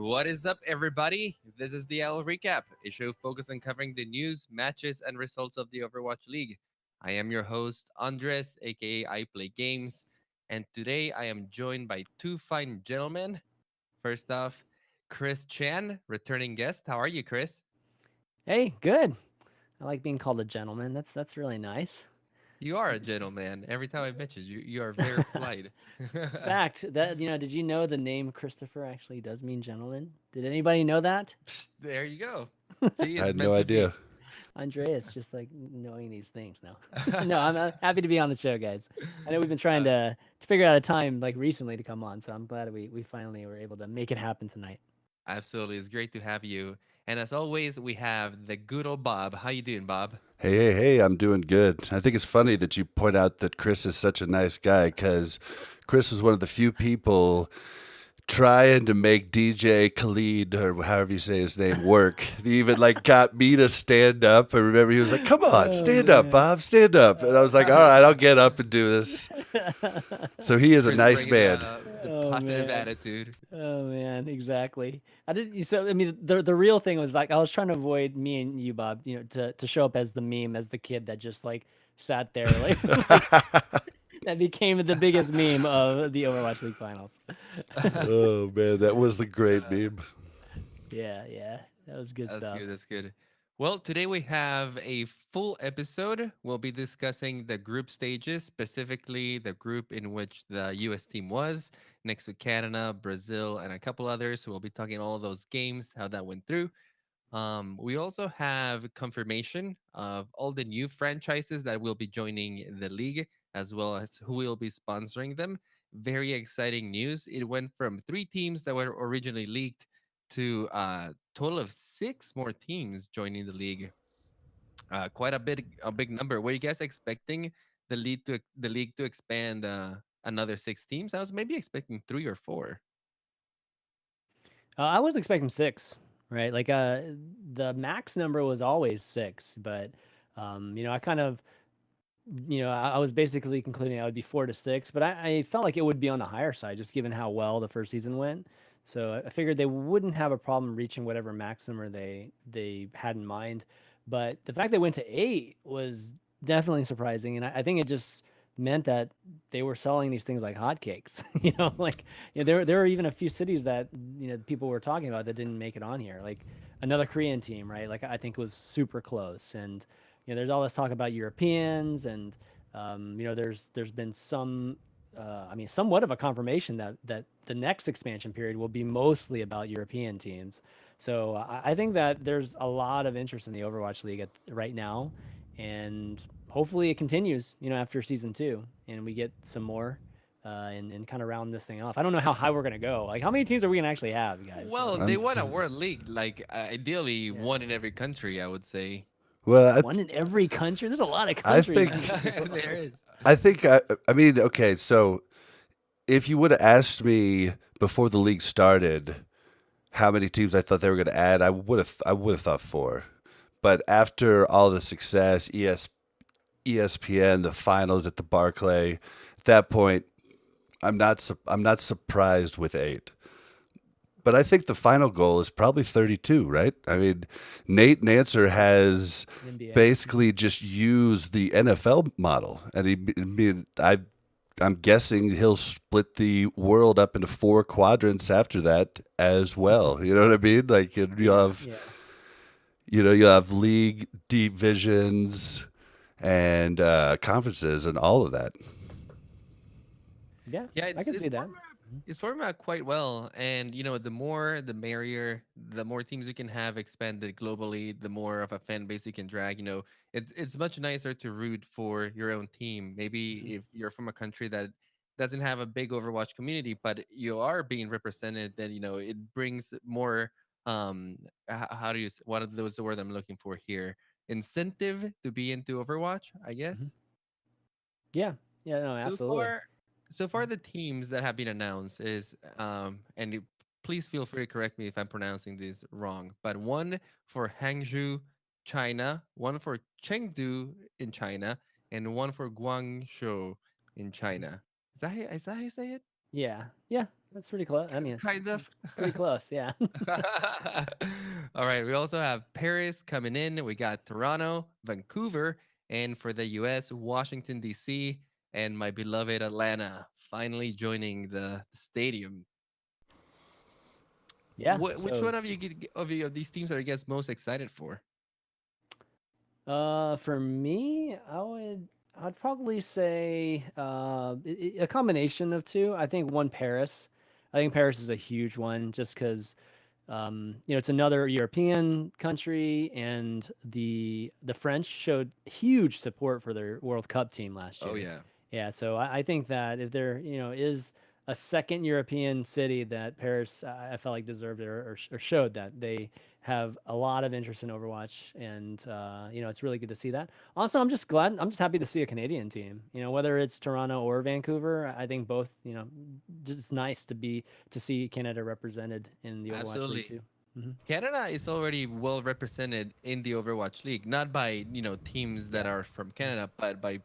What is up, everybody? This is the Owl Recap, a show focused on covering the news, matches, and results of the Overwatch League. I am your host, Andres, aka I Play Games, and today I am joined by two fine gentlemen. First off, Chris Chan, returning guest. How are you, Chris? Hey, good. I like being called a gentleman. That's really nice. You are a gentleman. Every time I mention you are very polite. Fact that did you know the name Christopher actually does mean gentleman? Did anybody know that? There you go. See, I it's had no meant to be. idea. Andreas just like knowing these things now. No, I'm happy to be on the show, guys. I know we've been trying to figure out a time like recently to come on, so I'm glad we finally were able to make it happen tonight. Absolutely. It's great to have you. And as always, we have the good old Bob. How you doing, Bob? Hey, I'm doing good. I think it's funny that you point out that Chris is such a nice guy because Chris was one of the few people trying to make DJ Khalid or however you say his name work. He even got me to stand up. I remember he was like, "Come on, Oh stand up, man. Bob, stand up." And I was like, "All right, I'll get up and do this." So he is a Chris nice bringing man. the Oh positive man. attitude. Oh man, exactly. I did. So I mean, the real thing was like I was trying to avoid me and you, Bob. To show up as the meme, as the kid that just like sat there, like like that became the biggest meme of the Overwatch League finals. Oh man, that was the great Uh, meme. Yeah, that was good that's stuff. good. That's good. Well, today we have a full episode. We'll be discussing the group stages, specifically the group in which the US team was, next to Canada, Brazil, and a couple others. So we'll be talking all those games, how that went through. We also have confirmation of all the new franchises that will be joining the league, as well as who will be sponsoring them. Very exciting news. It went from three teams that were originally leaked to a total of six more teams joining the league. Quite a big number. Were you guys expecting the league to expand another six teams? I was maybe expecting three or four. I was expecting six, right? Like the max number was always six, but I kind of I was basically concluding I would be 4 to 6, but I felt like it would be on the higher side just given how well the first season went. So I figured they wouldn't have a problem reaching whatever max number they had in mind. But the fact they went to 8 was definitely surprising, and I think it just meant that they were selling these things like hotcakes. There were even a few cities that people were talking about that didn't make it on here, like another Korean team, right? Like I think was super close, and there's all this talk about Europeans, and there's been some, I mean, somewhat of a confirmation that the next expansion period will be mostly about European teams. So I think that there's a lot of interest in the Overwatch League right now, and hopefully it continues. After season 2, and we get some more. And kind of round this thing off. I don't know how high we're gonna go. Like, how many teams are we gonna actually have, guys? Well, Like, they I'm want a world league, like ideally yeah, one in every country, I would say. well. one in every country. There's a lot of I countries, think man. There is. I think I mean okay, so if you would have asked me before the league started how many teams I thought they were going to add, I would have thought four. But after all the success, ESPN, the finals at the Barclay, at that point, I'm not surprised with eight. But I think the final goal is probably 32, right? I mean, Nate Nancer has NBA. basically just used the NFL model, and I'm guessing he'll split the world up into four quadrants after that as well. You know what I mean? Like you'll Yeah, have, yeah, you'll have league divisions and conferences and all of that. yeah. Yeah, I can see that. it's forming out quite well, and the more the merrier. The more teams you can have expanded globally, the more of a fan base you can drag. It's much nicer to root for your own team. Mhm. Maybe if you're from a country that doesn't have a big Overwatch community, but you are being represented, then it brings more. How do you? What are those the word I'm looking for here? Incentive to be into Overwatch, I Mhm. guess. Yeah, yeah. No, So absolutely. far, so far the teams that have been announced is please feel free to correct me if I'm pronouncing this wrong, but one for Hangzhou, China, one for Chengdu in China, and one for Guangzhou in Mhm. China. Is that how you say it? Yeah, yeah. That's pretty close. I mean, kind of. it's pretty close. Yeah. All right. We also have Paris coming in. We got Toronto, Vancouver, and for the US, Washington, D.C., and my beloved Atlanta finally joining the stadium. Yeah. Which So one of of these teams are you guys most excited for? For me, I'd probably say a combination of two. I think one Paris. I think Paris is a huge one just because it's another European country, and the French showed huge support for their World Cup team last Oh year. yeah, Yeah, so I think that if there is a second European city that Paris I felt like deserved it or showed that they have a lot of interest in Overwatch, and it's really good to see that. Also, I'm just happy to see a Canadian team. Whether it's Toronto or Vancouver, I think both. Just nice to see Canada represented in the Overwatch League absolutely. too. Hmm. Canada is already well represented in the Overwatch League, not by teams that Yeah. are from Canada, but by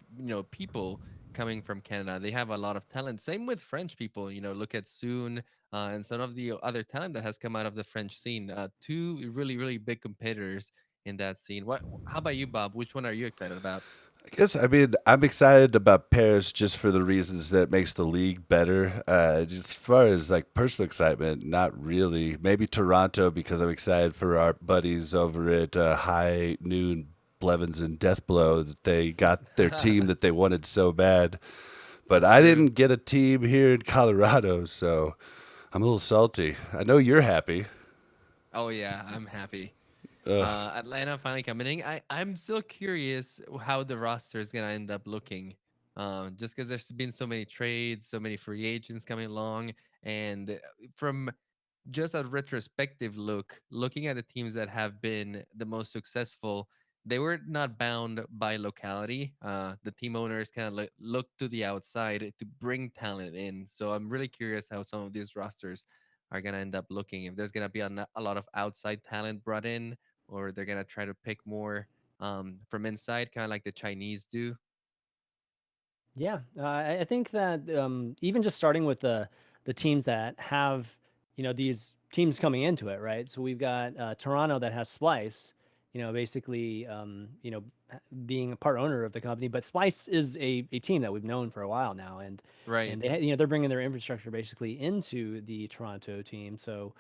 people coming from Canada. They have a lot of talent. Same with French people. Look at Soon and some of the other talent that has come out of the French scene. Two really really big competitors in that scene. What? How about you, Bob? Which one are you excited about? I guess I mean I'm excited about Paris just for the reasons that it makes the league better. Just as far as like personal excitement, not really. Maybe Toronto because I'm excited for our buddies over at High Noon Blevins and Deathblow that they got their team that they wanted so bad. But That's I true. didn't get a team here in Colorado, so I'm a little salty. I know you're happy. Oh yeah, I'm happy. Ugh. Atlanta finally coming in. I'm still curious how the roster is gonna end up looking. Just because there's been so many trades, so many free agents coming along, and from just a retrospective looking at the teams that have been the most successful, they were not bound by locality. The team owners kind of look to the outside to bring talent in. So I'm really curious how some of these rosters are going to end up looking. If there's going to be a lot of outside talent brought in, or they're going to try to pick more from inside, kind of like the Chinese do. Yeah, I think that even just starting with the teams that have these teams coming into it, right? So we've got Toronto that has Splice, basically being a part owner of the company, but Splice is a team that we've known for a while now, Right. and they're bringing their infrastructure basically into the Toronto team. So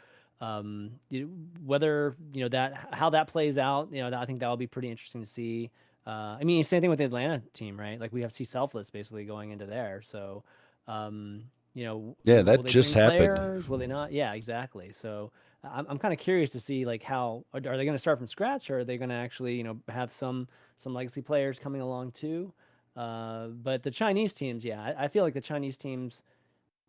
whether that how that plays out, I think that will be pretty interesting to see. I mean, same thing with the Atlanta team, right? Like we have C Selfless basically going into there. So, Yeah, will that they just bring happened. players? Will they not? Yeah, exactly. So I'm kind of curious to see like how are they going to start from scratch, or are they going to actually have some legacy players coming along too? But the Chinese teams, yeah, I feel like the Chinese teams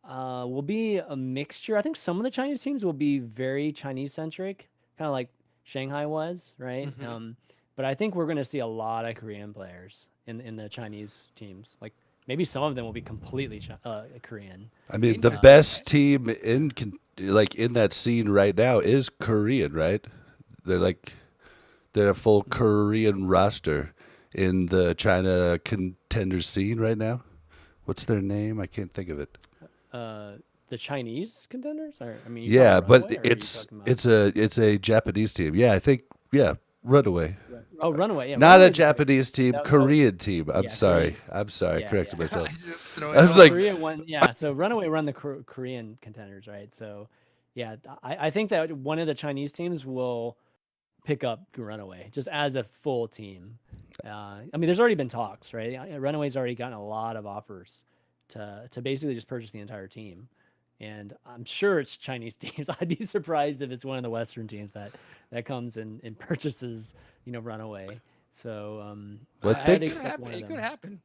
will be a mixture. I think some of the Chinese teams will be very Chinese centric, kind of like Shanghai was, right? Hmm. But I think we're going to see a lot of Korean players in the Chinese teams. Like maybe some of them will be completely Korean. I mean, the Interesting. best team like in that scene right now is Korean, right? They're like they're a full Mhm. Korean roster in the China contender scene right now. What's their name? I can't think of it. Uh, the Chinese contenders? Or I mean, you talking about Yeah, but Runaway, or are you it's talking about? it's a Japanese team. Yeah, I think yeah, Runaway. Oh, Runaway. Yeah, Not a Runaway's a great team. Japanese team, That was Korean team. I'm yeah, sorry. Korean team. I'm sorry. I Yeah, corrected yeah. I myself. just throw I it was So all. like, Korea won, yeah. So Runaway run the Korean contenders, right? So, yeah, I think that one of the Chinese teams will pick up Runaway just as a full team. I mean, there's already been talks, right? Runaway's already gotten a lot of offers to basically just purchase the entire team, and I'm sure it's Chinese teams. I'd be surprised if it's one of the Western teams that comes and purchases, Runaway. So well, I I'd It think could expect happen. one of It could them. happen.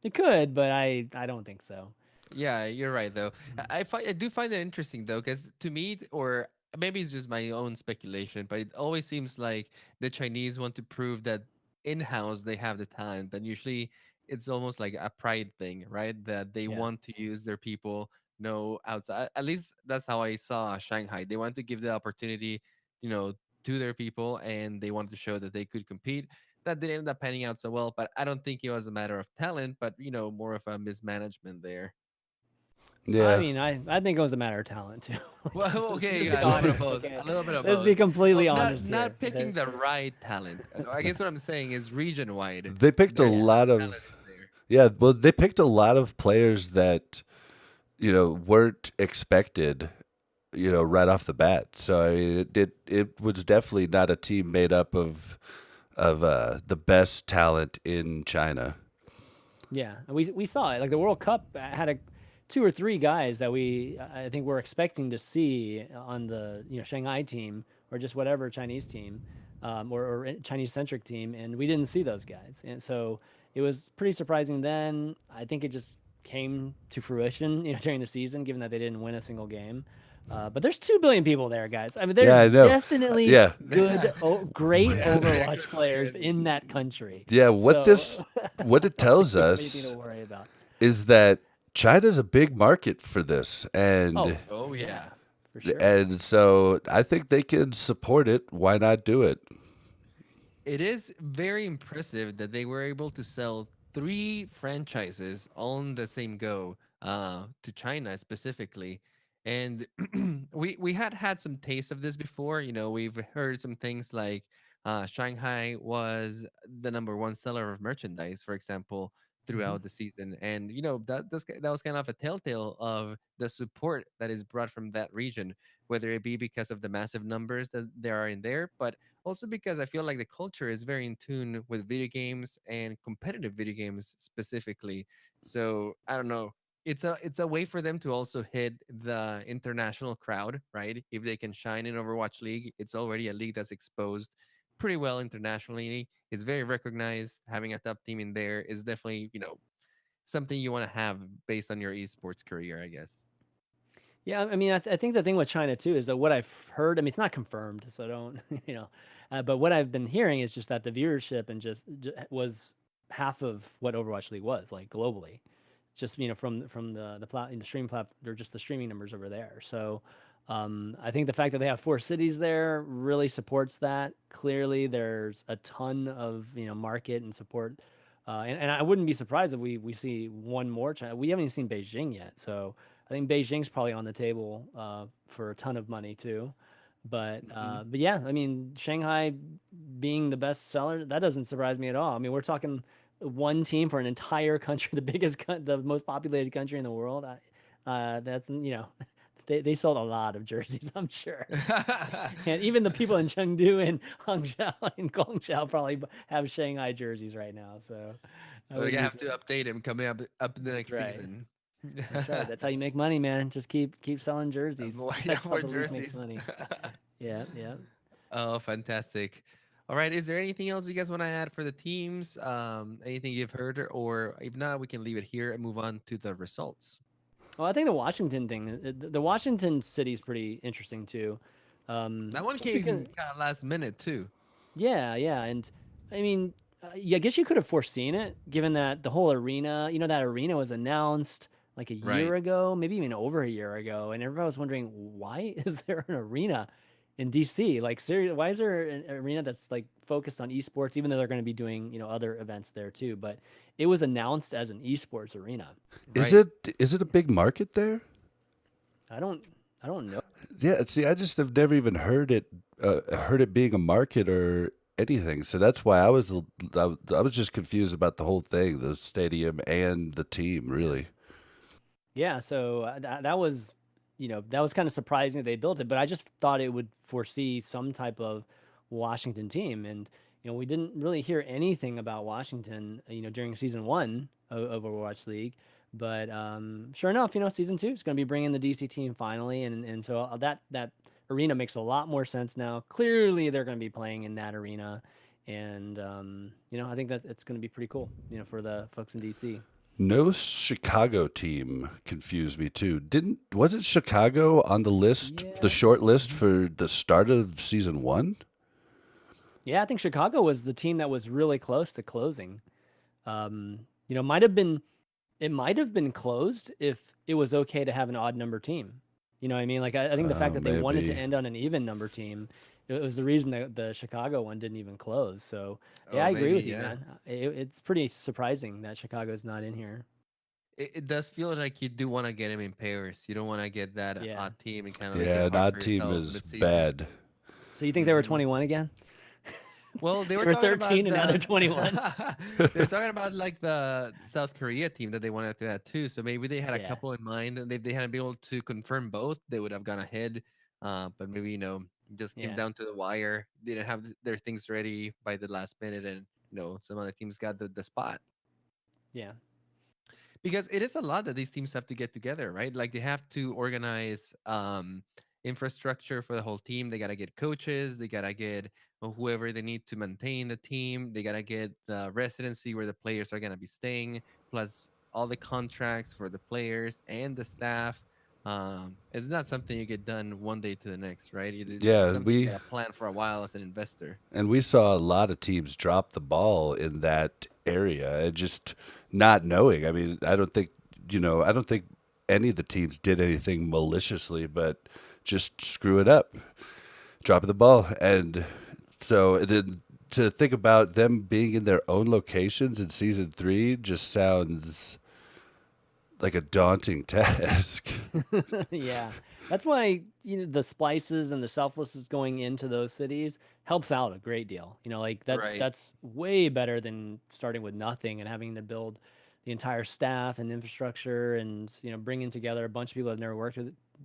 It could, but I don't think so. Yeah, you're right though. I do find that interesting though, because to me, or maybe it's just my own speculation, but it always seems like the Chinese want to prove that in-house they have the talent, and usually it's almost like a pride thing, right? That they Yeah. want to use their people, no outside. At least that's how I saw Shanghai. They want to give the opportunity, you know, to their people, and they wanted to show that they could compete. That didn't end up panning out so well, but I don't think it was a matter of talent, but more of a mismanagement there. I Yeah. mean, I think it was a matter of talent too. Well, Let's okay, be yeah, a little bit of honest, both. okay? A little bit of Let's both. be Well, completely not honest not here. picking the right talent. I guess what I'm saying is region wide. They picked a There's Yeah. lot talent of in there. yeah, well they picked a lot of players that weren't expected, right off the bat. So I mean, it was definitely not a team made up of the best talent in China. Yeah, and we saw it. Like the World Cup had a two or three guys that I think we're expecting to see on the Shanghai team or just whatever Chinese team, or Chinese centric team, and we didn't see those guys. And so it was pretty surprising. Then I think it just came to fruition, during the season, given that they didn't win a single game. But there's 2 billion people there, guys. I mean, Yeah, there's I know. definitely Yeah. great They're Overwatch good players players. in that country. Yeah, So what it I don't tells think you have anything to us worry about. is that China's a big market for this, Oh, Oh yeah, yeah. for sure. and so I think they can support it. Why not do it? It is very impressive that they were able to sell three franchises on the same go, to China specifically. And we had had some taste of this before. We've heard some things like Shanghai was the number one seller of merchandise, for example, Hmm. throughout the season. And that was kind of a telltale of the support that is brought from that region, whether it be because of the massive numbers that there are in there, but also because I feel like the culture is very in tune with video games and competitive video games specifically. So I don't know. It's a way for them to also hit the international crowd, right? If they can shine in Overwatch League, it's already a league that's exposed pretty well internationally. It's very recognized. Having a top team in there is definitely, something you want to have based on your esports career, I guess. Yeah, I mean, I think the thing with China too is that what I've heard. I mean, it's not confirmed, so don't but what I've been hearing is just that the viewership and just was half of what Overwatch League was like globally, just from the stream plat or just the streaming numbers over there. So I think the fact that they have four cities there really supports that. Clearly, there's a ton of market and support, and I wouldn't be surprised if we see one more China. We haven't even seen Beijing yet, so I think Beijing's probably on the table for a ton of money too. Hmm. But yeah, I mean Shanghai being the best seller, that doesn't surprise me at all. I mean, we're talking one team for an entire country, the the most populated country in the world. That's they sold a lot of jerseys, I'm sure. And even the people in Chengdu and Hangzhou and Guangzhou probably have Shanghai jerseys right now. So I But you wouldn't be have to surprised. update him coming up the That's next right. season. That's right. That's how you make money, man. Just keep selling jerseys. Yeah, That's how more the league makes jerseys. money. Yeah, yeah. Oh, fantastic. All right. Is there anything else you guys want to add for the teams? Anything you've heard, or if not, we can leave it here and move on to the results. Well, I think the Washington thing, the Washington city is pretty interesting too. That one Just because, came kind of last minute too, yeah, yeah, and I mean, yeah, I guess you could have foreseen it, given that the whole arena, that arena was announced like a right? year ago, maybe even over a year ago, and everybody was wondering why is there an arena in DC? Like, seriously, why is there an arena that's like focused on esports, even though they're going to be doing other events there too? But it was announced as an esports arena. Is Right. it is it a big market there? I don't, I don't know. Yeah, see, I just have never even heard it being a market or anything. So that's why I was just confused about the whole thing, the stadium and the team, really. Yeah, so that was, that was kind of surprising that they built it, but I just thought it would foresee some type of Washington team, and we didn't really hear anything about Washington, during season one of Overwatch League, but sure enough, season two is going to be bringing the DC team finally, and so that arena makes a lot more sense now. Clearly, they're going to be playing in that arena, and I think that it's going to be pretty cool, for the folks in DC. No Chicago team confused me too. Didn't wasn't Chicago on the list, the Yeah. short list for the start of season one? Yeah, I think Chicago was the team that was really close to closing. Might have been it might have been closed if it was okay to have an odd number team. You know what I mean? Like I think the fact that they wanted to Maybe. end on an even number team, it was the reason that the Chicago one didn't even close. So yeah, Oh, I agree maybe with you, yeah. man. It's pretty surprising that Chicago's not in here. it does feel like you do want to get him in pairs. You don't want to get that Yeah. odd team and kind of make it Yeah, an hard odd for team yourself is mid-season. bad. So you think they were Hmm. 21 again? Well, they They were were talking 13 about and now they're the 21. they were talking about like the South Korea team that they wanted to add too. So maybe they had a Yeah. couple in mind, and if they hadn't been able to confirm both, they would have gone ahead. But maybe just came Yeah. down to the wire. They didn't have their things ready by the last minute, and some other teams got the spot. Yeah. Because it is a lot that these teams have to get together, right? Like they have to organize infrastructure for the whole team. They got to get coaches. They got to get whoever they need to maintain the team. They got to get the residency where the players are going to be staying, plus all the contracts for the players and the staff. It's not something you get done one day to the next, right? It's Yeah, something you we got to plan for a while as an investor. and we saw a lot of teams drop the ball in that area and just not knowing. I mean, I don't think any of the teams did anything maliciously, but just screw it up, dropping the ball. And so then to think about them being in their own locations in season 3 just sounds like a daunting task. Yeah. That's why, the splices and the selflesses going into those cities helps out a great deal. Like Right. that's way better than starting with nothing and having to build the entire staff and infrastructure and, bringing together a bunch of people that have never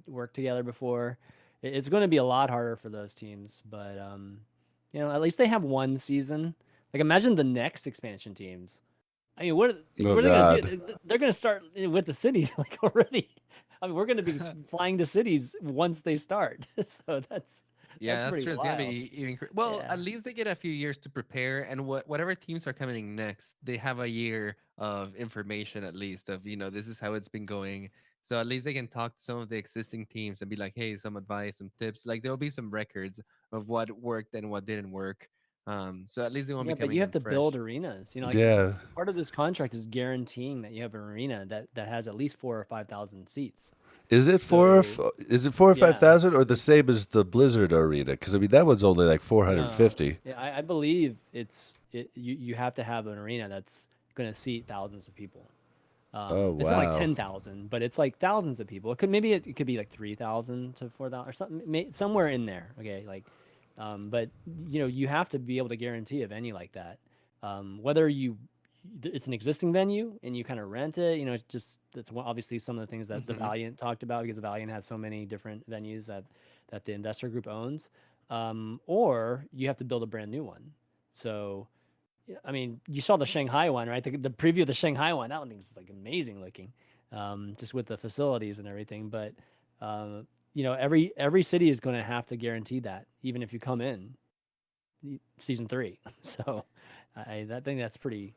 worked together before. It's going to be a lot harder for those teams, but at least they have one season. Like imagine the next expansion teams. I mean, Oh what are they gonna do? God. They're gonna start with the cities like already. I mean, we're gonna be flying to cities once they start. So Yeah, that's that's pretty true. It's gonna wild. be well. Yeah. At least they get a few years to prepare, and whatever teams are coming next, they have a year of information at least of this is how it's been going. So at least they can talk to some of the existing teams and be like, hey, some advice, some tips. Like there'll be some records of what worked and what didn't work. So at least they won't be Yeah, but coming you have in to build fresh. arenas. Like Yeah. part of this contract is guaranteeing that you have an arena that has at least 4 or 5 thousand seats. So Is it yeah, 4 or 5,000 or the same as the Blizzard Arena? Because I mean that one's only like no, 450. yeah, I believe you have to have an arena that's gonna seat thousands of people. Oh It's not like wow. 10,000, but it's like thousands of people. It could be like 3,000 to 4,000 or something, somewhere in there. Okay, like, but you have to be able to guarantee a venue like that. Whether it's an existing venue and you kind of rent it. It's just that's obviously some of the things that the Hmm. Valiant talked about because the Valiant has so many different venues that the investor group owns. Or you have to build a brand new one. So yeah, I mean, you saw the Shanghai one, right? The preview of the Shanghai one, that one thing's like amazing looking, just with the facilities and everything. But every city is going to have to guarantee that, even if you come in season 3. So that thing that's pretty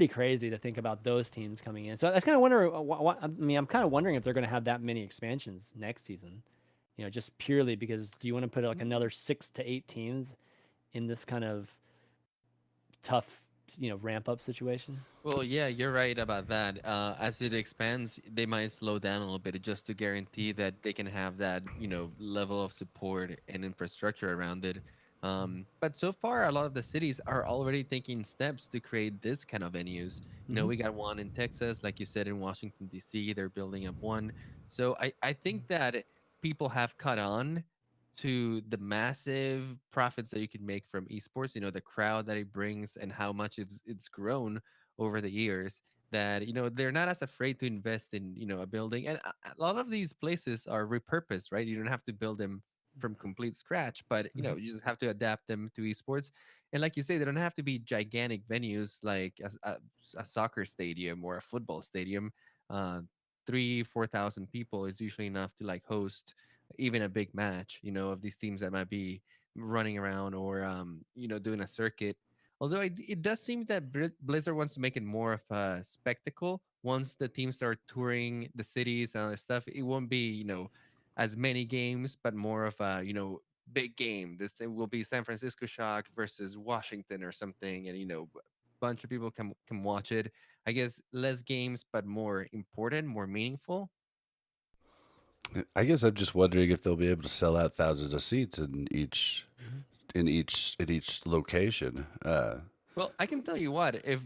crazy to think about those teams coming in. So I was kind of wondering. I mean, I'm kind of wondering if they're going to have that many expansions next season. Just purely because do you want to put like another 6 to 8 teams in this kind of tough, ramp up situation. Well, yeah, you're right about that. As it expands, they might slow down a little bit just to guarantee that they can have that, level of support and infrastructure around it. But so far, a lot of the cities are already taking steps to create this kind of venues. Mm-hmm. We got one in Texas, like you said, in Washington, D.C., they're building up one. So I think that people have caught on to the massive profits that you can make from esports, the crowd that it brings and how much it's grown over the years, that they're not as afraid to invest in a building. And a lot of these places are repurposed, right? You don't have to build them from complete scratch, but Mm-hmm. you just have to adapt them to esports. And like you say, they don't have to be gigantic venues like a soccer stadium or a football stadium. uh 3,000 4,000 people is usually enough to like host even a big match, of these teams that might be running around or doing a circuit. Although it does seem that Blizzard wants to make it more of a spectacle. Once the teams start touring the cities and other stuff, it won't be as many games, but more of a big game. This thing will be San Francisco Shock versus Washington or something, and bunch of people can watch it. I guess less games, but more important, more meaningful. I guess I'm just wondering if they'll be able to sell out thousands of seats Mm-hmm. in each location. Well, I can tell you what, if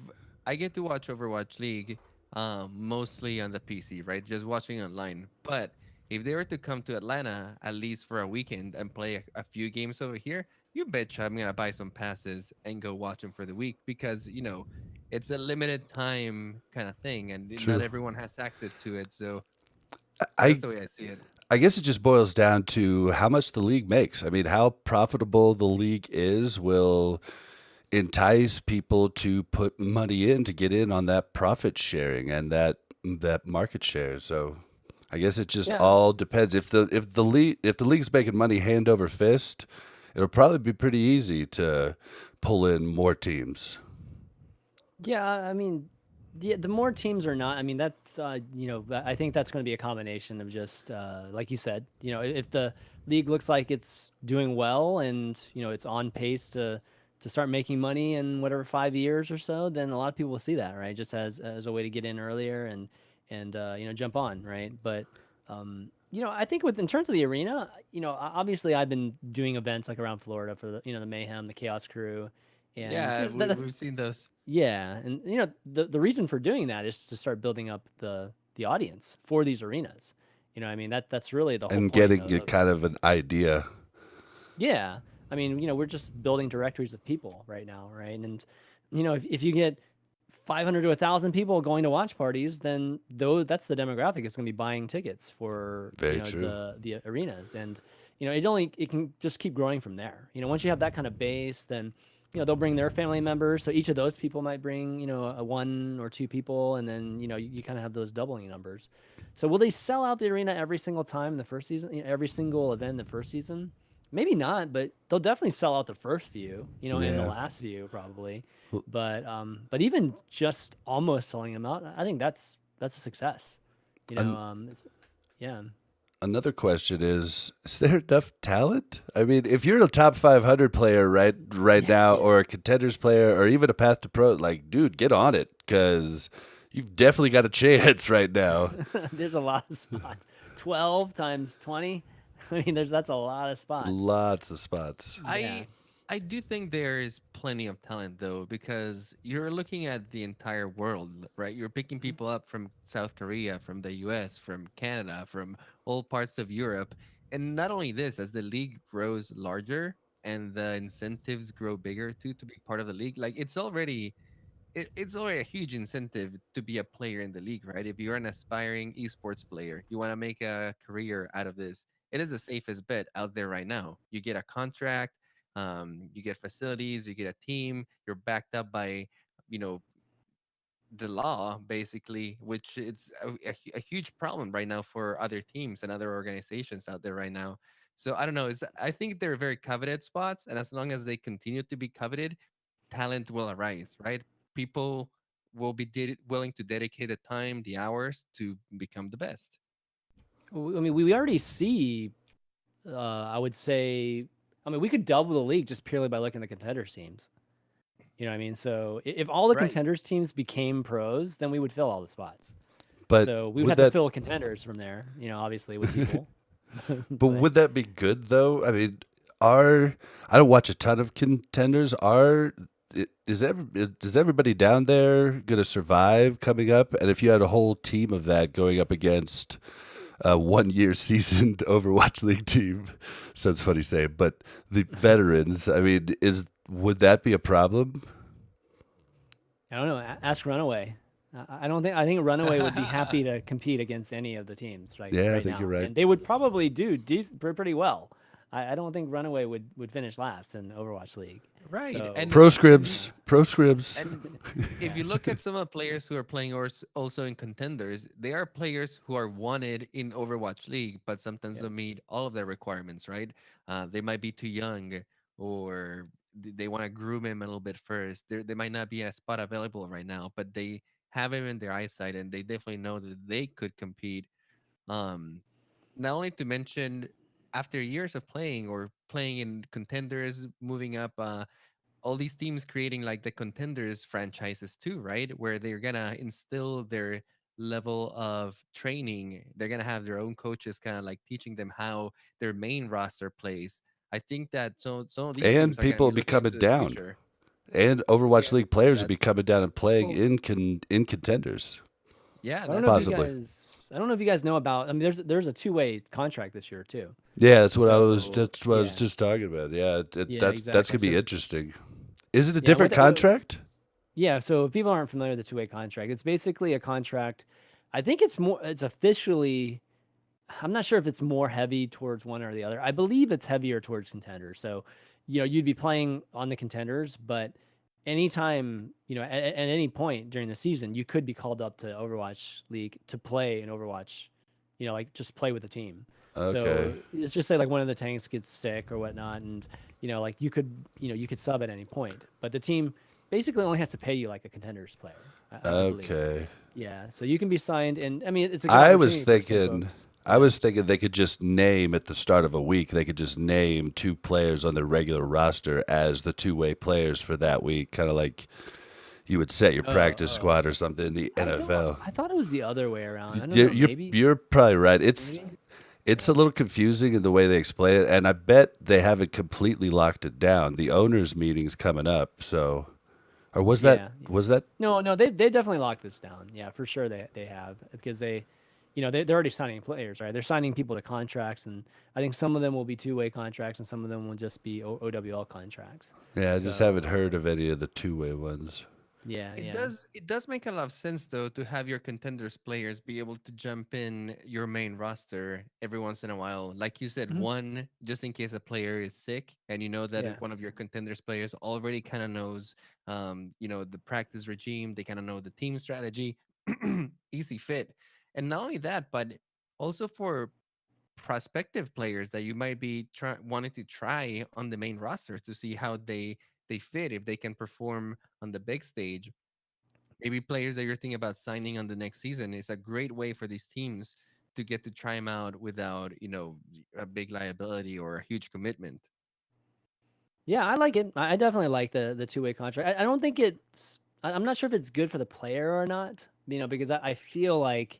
I get to watch Overwatch League, mostly on the PC, right? Just watching online. But if they were to come to Atlanta at least for a weekend and play a few games over here, you betcha I'm gonna buy some passes and go watch them for the week because it's a limited time kind of thing, and not True. everyone has access to it. So that's I the way I see it. I guess it just boils down to how much the league makes. I mean, how profitable the league is will entice people to put money in to get in on that profit sharing and that market share. So I guess it just Yeah. all depends. If the league's making money hand over fist, it'll probably be pretty easy to pull in more teams. Yeah, I mean, the more teams or not, I mean, that's I think that's going to be a combination of just like you said, if the league looks like it's doing well and it's on pace to start making money in whatever 5 years or so, then a lot of people will see that, right? Just as a way to get in earlier and jump on, right? But I think with in terms of the arena, obviously I've been doing events like around Florida for the Mayhem, the Chaos Crew, and Yeah, that's we've seen those. yeah, and the reason for doing that is to start building up the audience for these arenas. I mean that's really the whole And point getting of, you kind of an idea. yeah. I mean, we're just building directories of people right now, right? And if you get 500 to 1,000 people going to watch parties, then though that's the demographic that's going to be buying tickets for Very true. the arenas, and it can just keep growing from there. Once you have that kind of base, then they'll bring their family members. So each of those people might bring a one or two people, and then you kind of have those doubling numbers. So will they sell out the arena every single time in the first season? Every single event in the first season? Maybe not, but they'll definitely sell out the first few, and the Yeah. last few probably. Well, But even just almost selling them out, I think that's a success. an- Yeah. Another question is there enough talent? I mean, if you're a top 500 player right Yeah, now, yeah. or a contenders player, or even a path to pro, like, dude, get on it, because you've definitely got a chance right now. There's a lot of spots. 12 times 20. I mean, that's a lot of spots. Lots of spots. Yeah. I do think there is plenty of talent though, because you're looking at the entire world, right? You're picking people up from South Korea, from the US, from Canada, from all parts of Europe. And not only this, as the league grows larger and the incentives grow bigger too to be part of the league, like it's already a huge incentive to be a player in the league, right? If you're an aspiring esports player, you want to make a career out of this, it is the safest bet out there right now. You get a contract, you get facilities, you get a team, you're backed up by, you know, the law basically, which it's a huge problem right now for other teams and other organizations out there right now. So I don't know. I think they're very coveted spots, and as long as they continue to be coveted, talent will arise, right? People will be willing to dedicate the time, the hours to become the best. I mean, we already see, I would say, I mean, we could double the league just purely by looking at the contenders teams. You know what I mean? So if all the Right. contenders teams became pros, then we would fill all the spots. But So we would would have to that fill contenders from there, obviously with people. but But would that be good though? I mean, are I don't watch a ton of contenders. Is everybody down there going to survive coming up? And if you had a whole team of that going up against a 1 year seasoned Overwatch League team, sounds funny saying, but the veterans, I mean, is would that be a problem? I don't know. Ask Runaway. I don't think. I think Runaway would be happy to compete against any of the teams Yeah, I right think you're now, right. and they would probably do pretty well. I don't think Runaway would finish last in Overwatch League. Right. So And Proscribs, proscribs. And if you look at some of the players who are playing also in contenders, they are players who are wanted in Overwatch League, but sometimes yeah, don't meet all of their requirements, right? They might be too young, or they want to groom him a little bit first. They might not be a spot available right now, but they have him in their eyesight, and they definitely know that they could compete. Um, Not only to mention, after years of playing or playing in contenders, moving up. All these teams creating like the contenders franchises too, right? Where they're gonna instill their level of training. They're gonna have their own coaches kind of like teaching them how their main roster plays. I think that some of these teams And are gonna people be will be looking coming into the down. future. And Yeah, Overwatch League players would that be coming down and playing well, in contenders. Yeah, I don't know if you that's possibly. guys. I don't know if you guys know about. I mean, there's a two-way contract this year too. Yeah, that's what I was. So That's what I was yeah, just talking about. Yeah, yeah, that's exactly. gonna be So interesting. Is it a yeah, different contract? yeah. So if people aren't familiar with the two-way contract, it's basically a contract. I think it's more. It's officially. I'm not sure if it's more heavy towards one or the other. I believe it's heavier towards contenders. So, you'd be playing on the contenders, but anytime, at any point during the season, you could be called up to Overwatch League to play in Overwatch, like just play with the team. Okay. So let's just say like one of the tanks gets sick or whatnot, and like you could sub at any point, but the team basically only has to pay you like a contenders player, I believe. Okay. Yeah, so you can be signed, and I mean it's a good I was opportunity for some thinking. folks. I Yeah. was thinking they could just name at the start of a week. They could just name two players on their regular roster as the two-way players for that week, kind of like you would set your Oh, practice oh. squad or something in the I don't. NFL. I thought it was the other way around. I don't You're know. you're, Maybe. you're probably right. Maybe. It's a Yeah. little confusing in the way they explain it, and I bet they haven't completely locked it down. The owners' meeting's coming up, so or was that Yeah. Yeah. was that? No, no, they definitely locked this down. Yeah, for sure they have because they're already signing players, right? They're signing people to contracts, and I think some of them will be two-way contracts, and some of them will just be OWL contracts. Yeah, I just So haven't heard of any of the two-way ones. yeah, It yeah. does make a lot of sense though to have your contenders players be able to jump in your main roster every once in a while. Like you said, Mhm. one just in case a player is sick and you know that Yeah. one of your contenders players already kind of knows the practice regime, they kind of know the team strategy. Easy fit. And not only that, but also for prospective players that you might be wanting to try on the main roster to see how they fit if they can perform on the big stage. Maybe players that you're thinking about signing on the next season is a great way for these teams to get to try them out without a big liability or a huge commitment. Yeah, I like it. I definitely like the two-way contract. I don't think it's. I'm not sure if it's good for the player or not. Because I feel like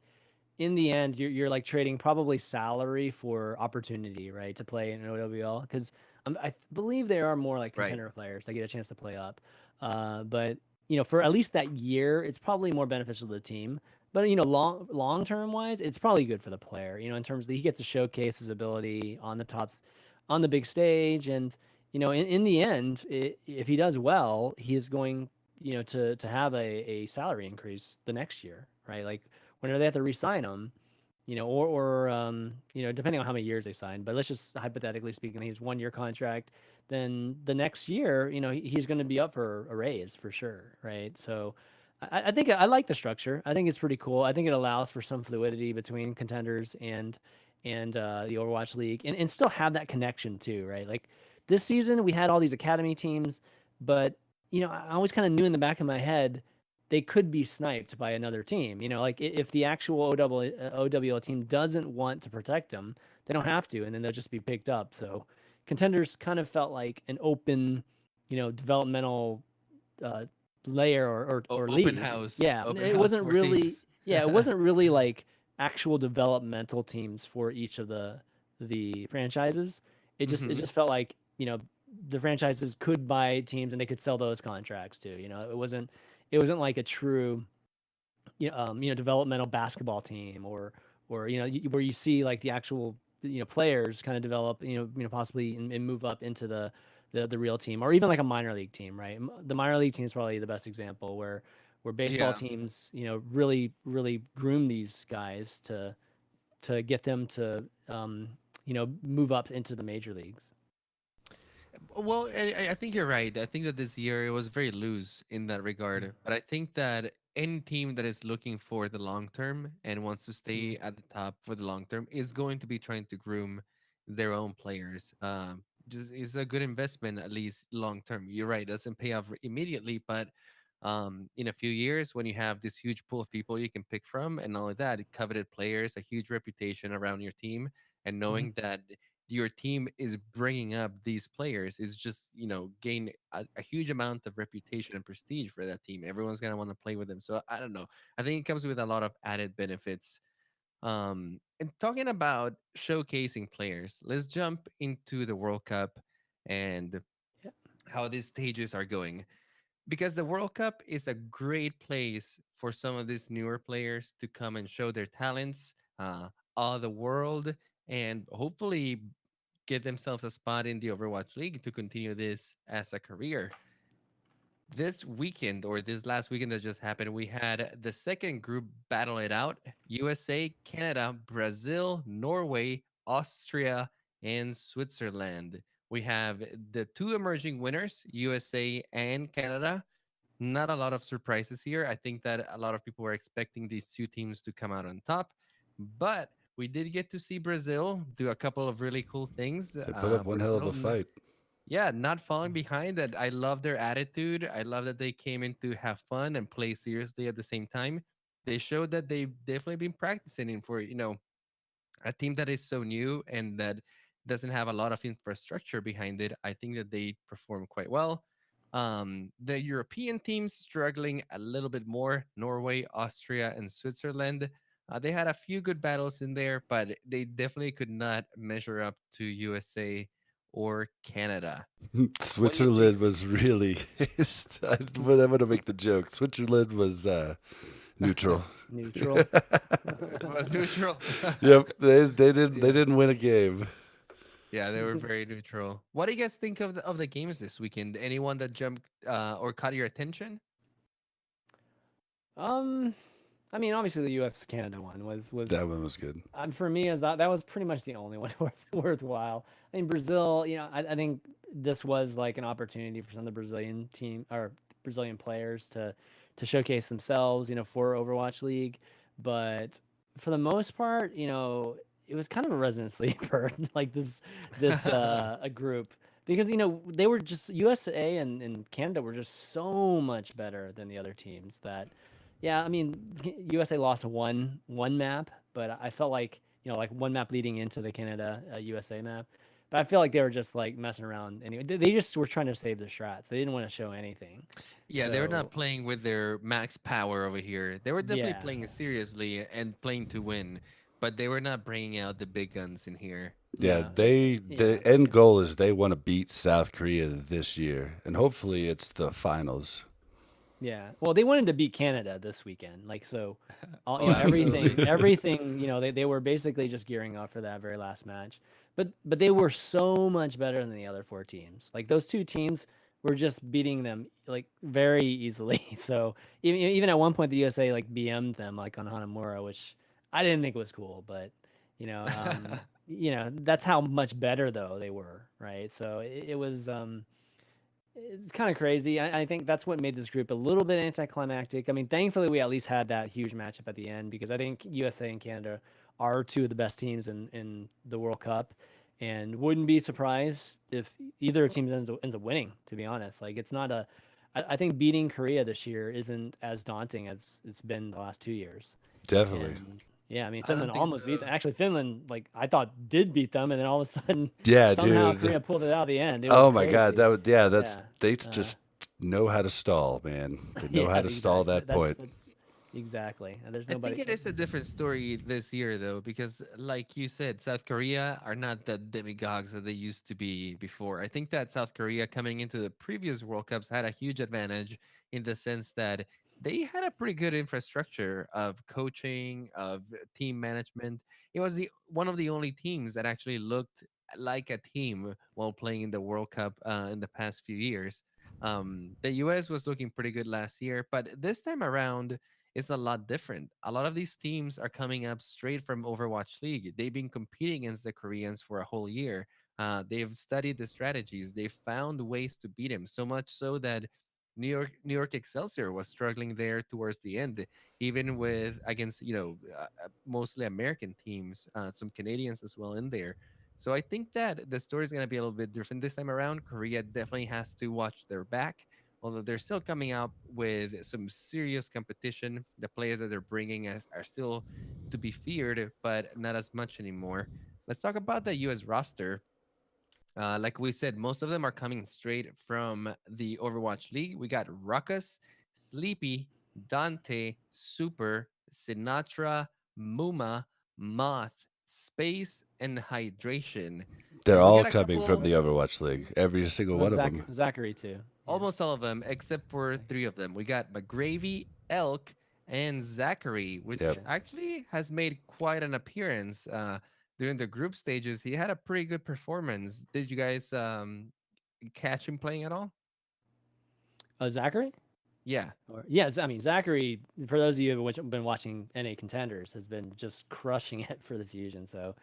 in the end, you're like trading probably salary for opportunity, right? To play in an OWL because I believe there are more like Right. contender players that get a chance to play up. But for at least that year, it's probably more beneficial to the team. But long term wise, it's probably good for the player. In terms that he gets to showcase his ability on the tops, on the big stage, and in the end, if he does well, he is going to have a salary increase the next year, right? Like whenever they have to re-sign him, or depending on how many years they sign. But let's just hypothetically speaking, he's 1 year contract. Then the next year, he's going to be up for a raise for sure, right? So I think I like the structure. I think it's pretty cool. I think it allows for some fluidity between contenders and the Overwatch League, and still have that connection too, right? Like this season, we had all these academy teams, but I always kind of knew in the back of my head they could be sniped by another team. Like if the actual OWL team doesn't want to protect them, they don't have to, and then they'll just be picked up. So contenders kind of felt like an open, developmental uh, layer or Open league. house, Yeah, open it house wasn't for really. teams. Yeah, it wasn't really like actual developmental teams for each of the franchises. It Hmm. just felt like the franchises could buy teams and they could sell those contracts too. It wasn't like a true developmental basketball team or where you see like the actual players kind of develop possibly and move up into the real team or even like a minor league team, right? The minor league team is probably the best example where baseball Yeah. teams really groom these guys to get them to move up into the major leagues. Well, I think you're right. I think that this year it was very loose in that regard. But I think that any team that is looking for the long term and wants to stay Mm. at the top for the long term is going to be trying to groom their own players. Just is a good investment at least long term. You're right. It doesn't pay off immediately, but in a few years when you have this huge pool of people you can pick from, and not only that, coveted players, a huge reputation around your team, and Mhm. knowing that your team is bringing up these players is just gain a huge amount of reputation and prestige for that team. Everyone's going to want to play with them, so I don't know, I think it comes with a lot of added benefits. And talking about showcasing players, let's jump into the World Cup and Yeah. how these stages are going. because the World Cup is a great place for some of these newer players to come and show their talents all the world, and hopefully get themselves a spot in the Overwatch League to continue this as a career. This weekend, or this last weekend that just happened, we had the second group battle it out: USA, Canada, Brazil, Norway, Austria, and Switzerland. We have the two emerging winners, USA and Canada. Not a lot of surprises here. I think that a lot of people were expecting these two teams to come out on top, but we did get to see Brazil do a couple of really cool things. They put up one hell of Brazil, a fight. yeah, not falling behind. That I love their attitude. I love that they came in to have fun and play seriously at the same time. They showed that they've definitely been practicing for a team that is so new and that doesn't have a lot of infrastructure behind it. I think that they perform quite well. The European teams struggling a little bit more: Norway, Austria, and Switzerland. They had a few good battles in there, but they definitely could not measure up to USA or Canada. What do you think? Switzerland was really. I'm going to make the joke. Switzerland was neutral. Neutral. It was neutral. Yep, they Yeah. didn't win a game. Yeah, they were very neutral. What do you guys think of the games this weekend? Anyone that jumped or caught your attention? Um, I mean, obviously the U.S. Canada one was That one was good. for me as that was pretty much the only one worthwhile. I mean, Brazil, I think this was like an opportunity for some of the Brazilian team or Brazilian players to showcase themselves, for Overwatch League. But for the most part, it was kind of a resident sleeper, like this a group because they were just USA and Canada were just so much better than the other teams that yeah, I mean, USA lost one map, but I felt like like one map leading into the Canada USA map. But I feel like they were just like messing around anyway. They just were trying to save the strats. They didn't want to show anything. Yeah, they were not So playing with their max power over here. They were definitely yeah, playing seriously and playing to win, but they were not bringing out the big guns in here. Yeah, no, the yeah, end goal is they want to beat South Korea this year, and hopefully it's the finals. yeah. Well, they wanted to beat Canada this weekend, like so. All Oh, absolutely. everything. They were basically just gearing up for that very last match. But they were so much better than the other four teams. Like those two teams were just beating them like very easily. So even at one point, the USA like BM'd them like on Hanamura, which I didn't think was cool, but you know, um, that's how much better though they were, right? So it was. It's kind of crazy. I think that's what made this group a little bit anticlimactic. I mean, thankfully, we at least had that huge matchup at the end because I think USA and Canada are two of the best teams in the World Cup, and wouldn't be surprised if either team ends up winning. To be honest, like it's not a. I think beating Korea this year isn't as daunting as it's been the last 2 years, Definitely. and yeah, I mean I don't Finland think almost beat so. them. Actually, Finland, like I thought, did beat them, and then all of a sudden, Yeah, somehow dude. Korea pulled it out at the end. It was Oh my God, crazy. that would yeah. That's Yeah. they Uh, just know how to stall, man. They know yeah, how to stall exactly. that point. That's exactly. And there's I think nobody. it is a different story this year, though, because, like you said, South Korea are not the demigods that they used to be before. I think that South Korea, coming into the previous World Cups, had a huge advantage in the sense that they had a pretty good infrastructure of coaching, of team management. It was the one of the only teams that actually looked like a team while playing in the World Cup in the past few years. The US was looking pretty good last year, but this time around is a lot different. A lot of these teams are coming up straight from Overwatch League. They've been competing against the Koreans for a whole year. They've studied the strategies. They've found ways to beat them. So much so that New York Excelsior was struggling there towards the end, even with against mostly American teams, some Canadians as well in there. So I think that the story is going to be a little bit different this time around. Korea definitely has to watch their back, although they're still coming out with some serious competition. The players that they're bringing are still to be feared, but not as much anymore. Let's talk about the U.S. roster. Like we said, most of them are coming straight from the Overwatch League. We got Ruckus, Sleepy, Dante, Super, Sinatra, Muma, Moth, Space, and Hydration. They're We all got a coming from couple. the Overwatch League. Every single Well, one of them. Zachary too. Yeah. almost all of them except for Okay. three of them. We got McGravy, Elk, and Zachary, which Yep. Yeah. actually has made quite an appearance during the group stages. He had a pretty good performance. Did you guys catch him playing at all? Zachary? Yeah, Or yes, I mean Zachary. For those of you who have been watching NA Contenders, has been just crushing it for the Fusion. So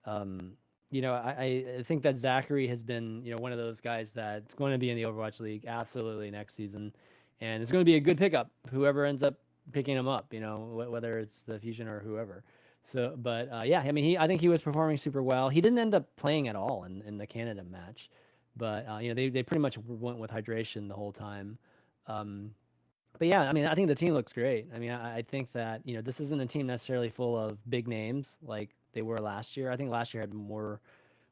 um, I think that Zachary has been, one of those guys that's going to be in the Overwatch League absolutely next season, and it's going to be a good pickup. Whoever ends up picking him up, whether it's the Fusion or whoever. So, but yeah, I mean, I think he was performing super well. He didn't end up playing at all in the Canada match, but they pretty much went with hydration the whole time. Um, but yeah, I mean, I think the team looks great. I mean, I think that this isn't a team necessarily full of big names like they were last year. I think last year had more,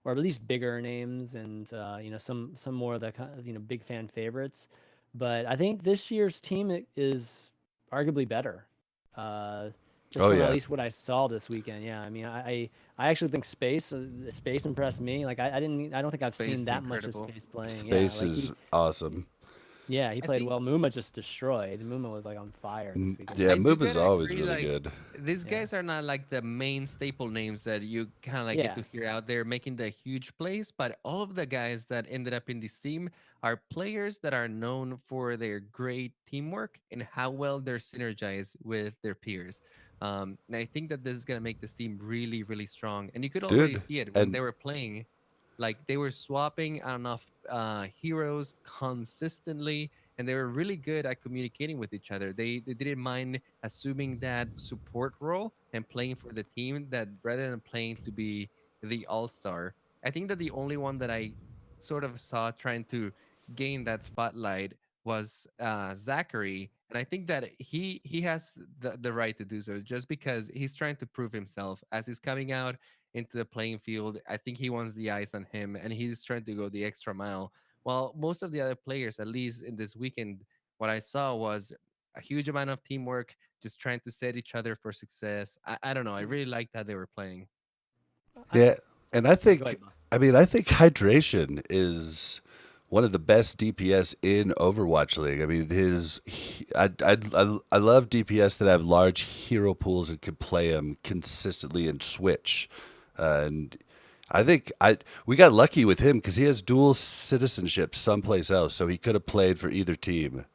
or at least bigger names, and some more of the kind of big fan favorites. But I think this year's team is arguably better. Uh, just Oh from at yeah. least what I saw this weekend. Yeah, I mean, I actually think Space impressed me. Like I don't think I've Space seen is that much of incredible. Space playing. Yeah, Space like is awesome. he I played think well. Muma just destroyed. Muma was like on fire this weekend. Yeah, I do Muba's gotta always agree, really like good. these Yeah, guys are not like the main staple names that you kind of like get yeah, to hear out there making the huge plays, but all of the guys that ended up in this team are players that are known for their great teamwork and how well they're synergized with their peers. And I think that this is gonna make this team really, really strong. And you could already Dude. see it when And they were playing. Like they were swapping enough heroes consistently, and they were really good at communicating with each other. They didn't mind assuming that support role and playing for the team that rather than playing to be the all-star. I think that the only one that I sort of saw trying to gain that spotlight was Zachary, and I think that he has the right to do so just because he's trying to prove himself as he's coming out into the playing field. I think he wants the eyes on him, and he's trying to go the extra mile. While most of the other players, at least in this weekend, what I saw was a huge amount of teamwork, just trying to set each other for success. I don't know. I really liked how they were playing. I, yeah, and I go think ahead, Bob. I think hydration is one of the best DPS in Overwatch League. I mean, I love DPS that have large hero pools and can play them consistently and switch. And I think I we got lucky with him because he has dual citizenship someplace else, so he could have played for either team.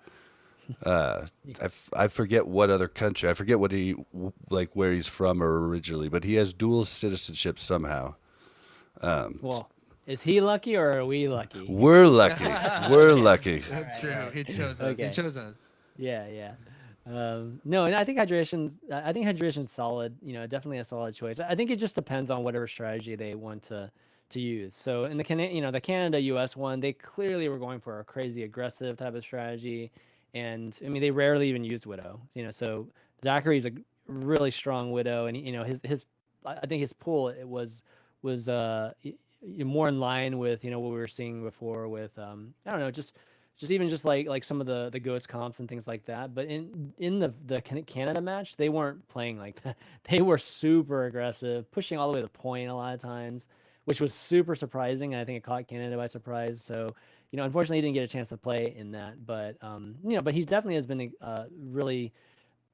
I forget what other country. I forget what like where he's from or originally, but he has dual citizenship somehow. Well, is he lucky or are we lucky? We're lucky. We're Okay. lucky. All right. All True. He right. chose us. He Okay. chose us. Yeah, yeah. No, and I think hydration's solid. Definitely a solid choice. I think it just depends on whatever strategy they want to use. So in the Canada US one, they clearly were going for a crazy aggressive type of strategy, and I mean they rarely even used Widow. So Zachary's a really strong Widow, and his I think his pool it was more in line with what we were seeing before with I don't know, just even just like some of the goats comps and things like that. But in the Canada match, they weren't playing like that. They were super aggressive, pushing all the way to the point a lot of times, which was super surprising. And I think it caught Canada by surprise. So unfortunately, he didn't get a chance to play in that. But but he definitely has been really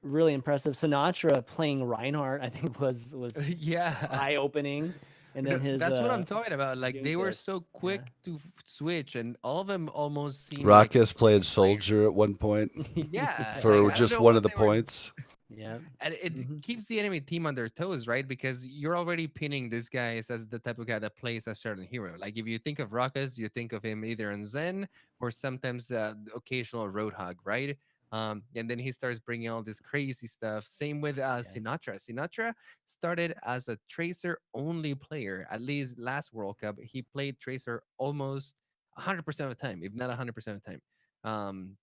really impressive. Sinatra playing Reinhardt, I think was Yeah. eye opening, and then No, his that's what I'm talking about. Like they were Doomfist. so Yeah. quick to switch, and all of them almost seemed like Rockus played complete players. soldier at one point Yeah, like for I don't just know one of what the they were. points. Yeah. And it Hmm. keeps the enemy team on their toes, right? Because you're already pinning this guy as the type of guy that plays a certain hero. Like if you think of Ruckus, you think of him either in Zen or sometimes occasional Roadhog, right? And then he starts bringing all this crazy stuff. Same with Yeah. Sinatra. Sinatra started as a Tracer only player. At least last World Cup, he played Tracer almost 100% of the time, if not 100% of the time. Um,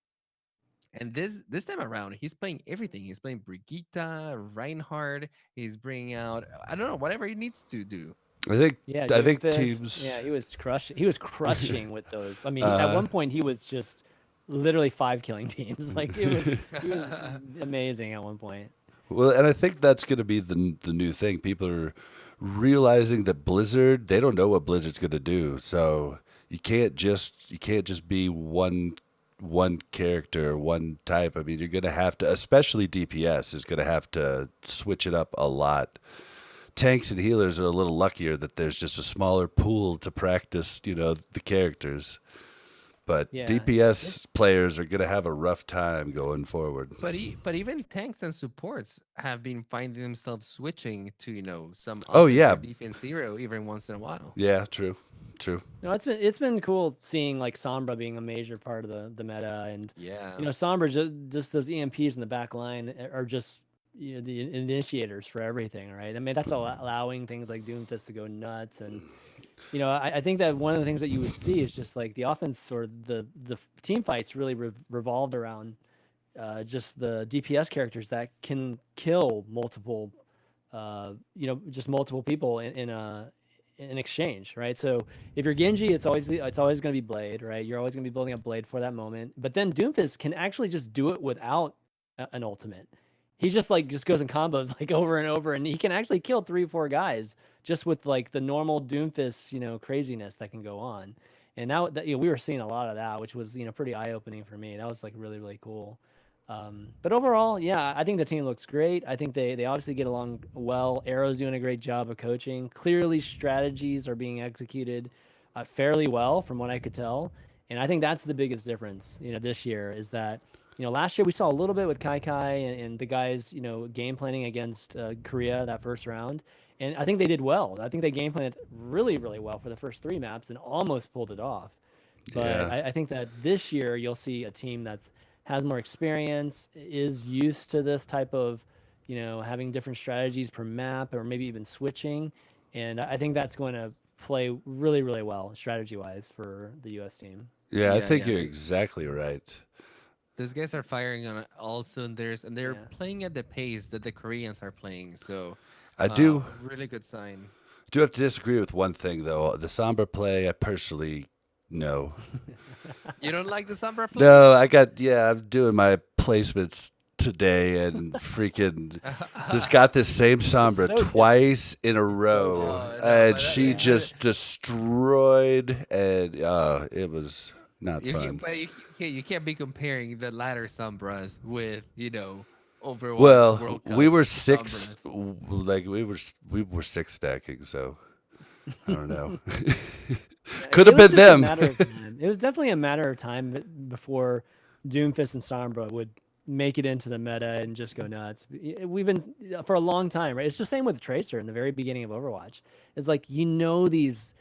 and this time around, he's playing everything. He's playing Brigitte, Reinhardt. He's bringing out I don't know whatever he needs to do. I think Yeah, I think Doomfist. teams. Yeah, he was crushing. He was crushing with those. I mean, at Uh, one point he was just literally five killing teams. Like he was amazing at one point. well, and I think that's going to be the new thing. People are realizing that Blizzard, they don't know what Blizzard's going to do. So you can't just be one. one character, one type. I mean, you're going to have to, especially DPS, is going to have to switch it up a lot. Tanks and healers are a little luckier that there's just a smaller pool to practice, the characters. But Yeah, DPS it's players are going to have a rough time going forward. But even tanks and supports have been finding themselves switching to some Oh offense yeah, or defense hero even once in a while. yeah, true, true. no, it's been cool seeing like Sombra being a major part of the meta, and Yeah, Sombra just those EMPs in the back line are just the initiators for everything, right? I mean, that's allowing things like Doomfist to go nuts, and I think that one of the things that you would see is just like the offense or the team fights really revolved around just the DPS characters that can kill multiple, just multiple people in exchange, right? So if you're Genji, it's always going to be Blade, right? You're always going to be building up Blade for that moment. But then Doomfist can actually just do it without an ultimate. He just goes in combos like over and over, and he can actually kill 3 or 4 guys just with like the normal Doomfist, craziness that can go on. And now that we were seeing a lot of that, which was pretty eye opening for me. That was like really really cool. But overall, yeah, I think the team looks great. I think they obviously get along well. Arrow's doing a great job of coaching. Clearly, strategies are being executed fairly well, from what I could tell. And I think that's the biggest difference, this year is that, last year we saw a little bit with Kai Kai and the guys, game planning against Korea that first round. And I think they did well. I think they game planned really, really well for the first 3 maps and almost pulled it off. But Yeah, I think that this year you'll see a team that's has more experience, is used to this type of, having different strategies per map or maybe even switching. And I think that's going to play really, really well strategy wise for the US team. yeah, I yeah, think yeah. you're exactly right. These guys are firing on all cylinders, and they're Yeah. playing at the pace that the Koreans are playing. So, I do really good sign. do have to disagree with one thing though. The Sombra play, I personally no. You don't like the Sombra play? No, I'm doing my placements today and freaking this got this same It's Sombra so different. twice in a It's so row different. Oh no, and but she Yeah. just destroyed and it was not you can't, fun. but you can't be comparing the latter Sombras with Overwatch Well, World we Cup were six Sombras. like we were six stacking, so I don't know. Yeah, Could it have was been just a them. matter of time. It was definitely a matter of time before Doomfist and Sombra would make it into the meta and just go nuts. We've been for a long time, right? It's the same with Tracer in the very beginning of Overwatch. It's like these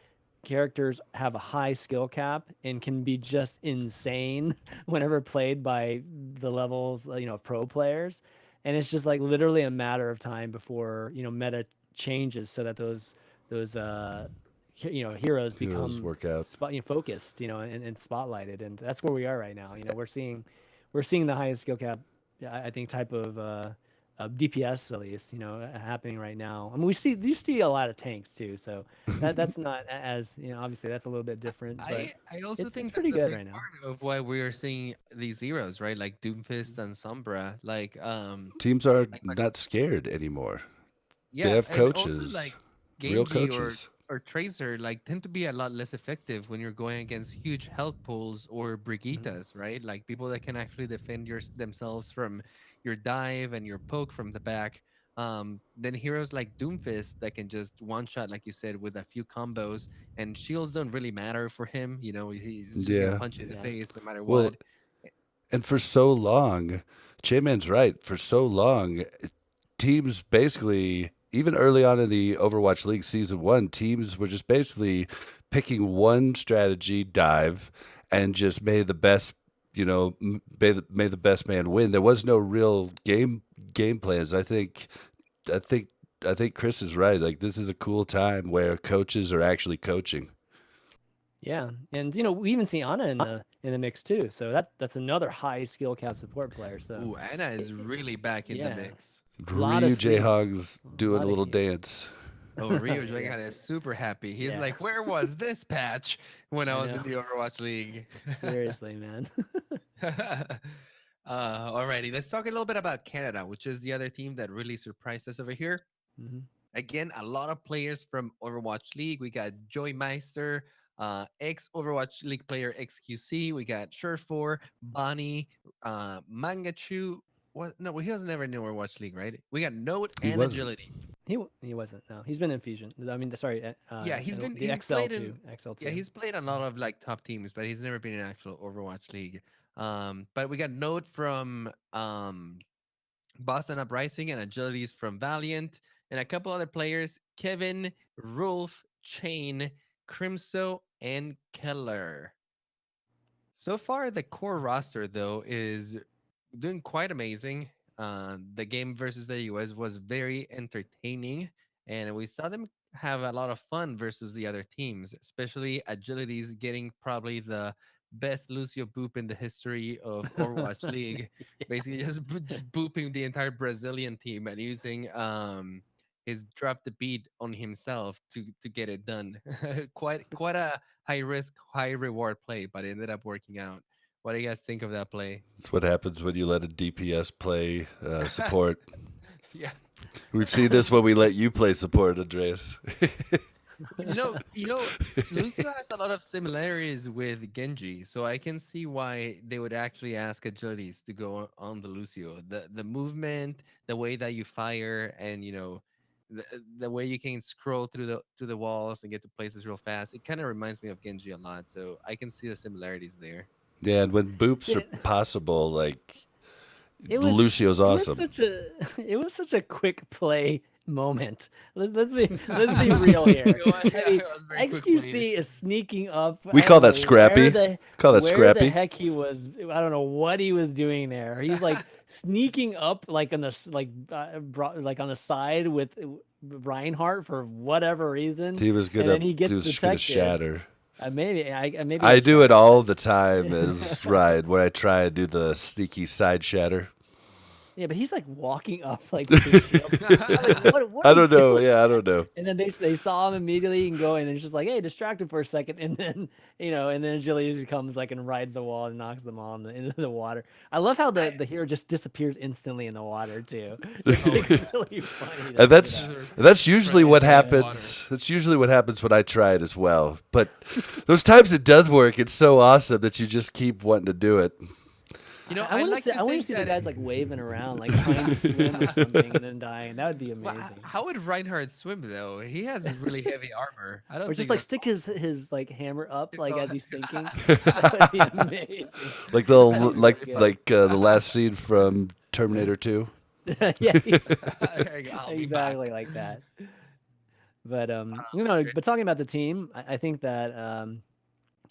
characters have a high skill cap and can be just insane whenever played by the levels, of pro players. And it's just like literally a matter of time before, meta changes so that those heroes Heroes become work out. focused, and spotlighted, and that's where we are right now. We're seeing the highest skill cap, I think, type of DPS at least, happening right now. I mean, you see a lot of tanks too, so that's not as, obviously that's a little bit different, but I also it's think pretty that's a good big right now. part of why we are seeing these heroes, right? Like Doomfist and Sombra. Teams are Like not scared anymore. They yeah, have and also coaches, like real Genji coaches. or Tracer like tend to be a lot less effective when you're going against huge health pools or Mhm. Brigittas, right? Like people that can actually defend themselves from your dive and your poke from the back. Then heroes like Doomfist that can just one shot, like you said, with a few combos, and shields don't really matter for him. He's just gonna Yeah. punch you in the Yeah. face no matter Well, what. and for so long, J-Man's right. For so long, teams basically, even early on in the Overwatch League season one, teams were just basically picking one strategy, dive, and just made the best, made the best man win. There was no real game plans. I think, I think Chris is right. Like this is a cool time where coaches are actually coaching. Yeah, and we even see Ana in the mix too. So that's another high skill cap support player. So Ooh, Anna is really back in the yeah, mix. a lot of Ryu J sleeps, Hog's a doing a lot of little heat. dance. Oh, Rio Yeah, Dragon is super happy. He's yeah, like, "Where was this patch when I I was know. in the Overwatch League?" Seriously, man. Alrighty, let's talk a little bit about Canada, which is the other team that really surprised us over here. Hmm. Again, a lot of players from Overwatch League. We got Joy Meister. ex Overwatch League player XQC. We got Sure4, Bonnie, Mangachu. What? No, he was never in the Overwatch League, right? We got Note He and wasn't. Agility. He wasn't. No, he's been in Fusion. I mean, sorry, Yeah, the he's XL played two, in XL yeah, two. he's played a lot of like top teams, but he's never been in actual Overwatch League. But we got Note from Boston Uprising and Agilities from Valiant, and a couple other players: Kevin, Rolf, Chain, Crimso, and Keller. So far, the core roster though is doing quite amazing. The game versus the US was very entertaining, and we saw them have a lot of fun versus the other teams, especially Agilities getting probably the best Lucio boop in the history of Overwatch League. Basically, just booping the entire Brazilian team and using his drop the beat on himself to get it done. Quite a high risk, high reward play, but it ended up working out. What do you guys think of that play? That's what happens when you let a DPS play support. Yeah, We've seen this when we let you play support, Andreas. you know, Lucio has a lot of similarities with Genji, so I can see why they would actually ask Agilities to go on the Lucio. The movement, the way that you fire, and the way you can scroll through the walls and get to places real fast. It kind of reminds me of Genji a lot, so I can see the similarities there. Yeah, and when boops are Yeah, possible, like it was Lucio's it was awesome. such a it was such a quick play moment. Let's be real here. I Yeah, mean, it was very quick played. XQC is sneaking up. We I don't call that know scrappy. Call that where the scrappy. heck he was. I don't know what he was doing there. He's like sneaking up like on the like on the side with Reinhardt for whatever reason, He was and then gonna. he He gets was just gonna detected. shatter. Maybe I I do it checked, all but the time as Ryan, where I try and do the sneaky side shatter. yeah, but he's like walking up like with his shield. I'm like, what I are you don't know. doing? Yeah, I don't know. And then they saw him immediately and go, and it's just like, hey, distract him for a second, and then and then Jilly just comes like and rides the wall and knocks them all into the water. I love how I the hero just disappears instantly in the water too. It's Oh like yeah, really funny to And see that's that. that's usually what reflecting in the water. happens. That's usually what happens when I try it as well. But those times it does work. It's so awesome that you just keep wanting to do it. I I want to like see to think the that guys like waving around, like trying to swim or something, and then dying. That would be Well, amazing. how would Reinhardt swim though? He has really heavy armor. I don't Or just think like that's stick his like hammer up like possible. as he's sinking. That would be amazing. Like the That'd be like really good. like the last scene from Terminator 2. Yeah, There you go. I'll be exactly back. like that. But That's great. but talking about the team, I think that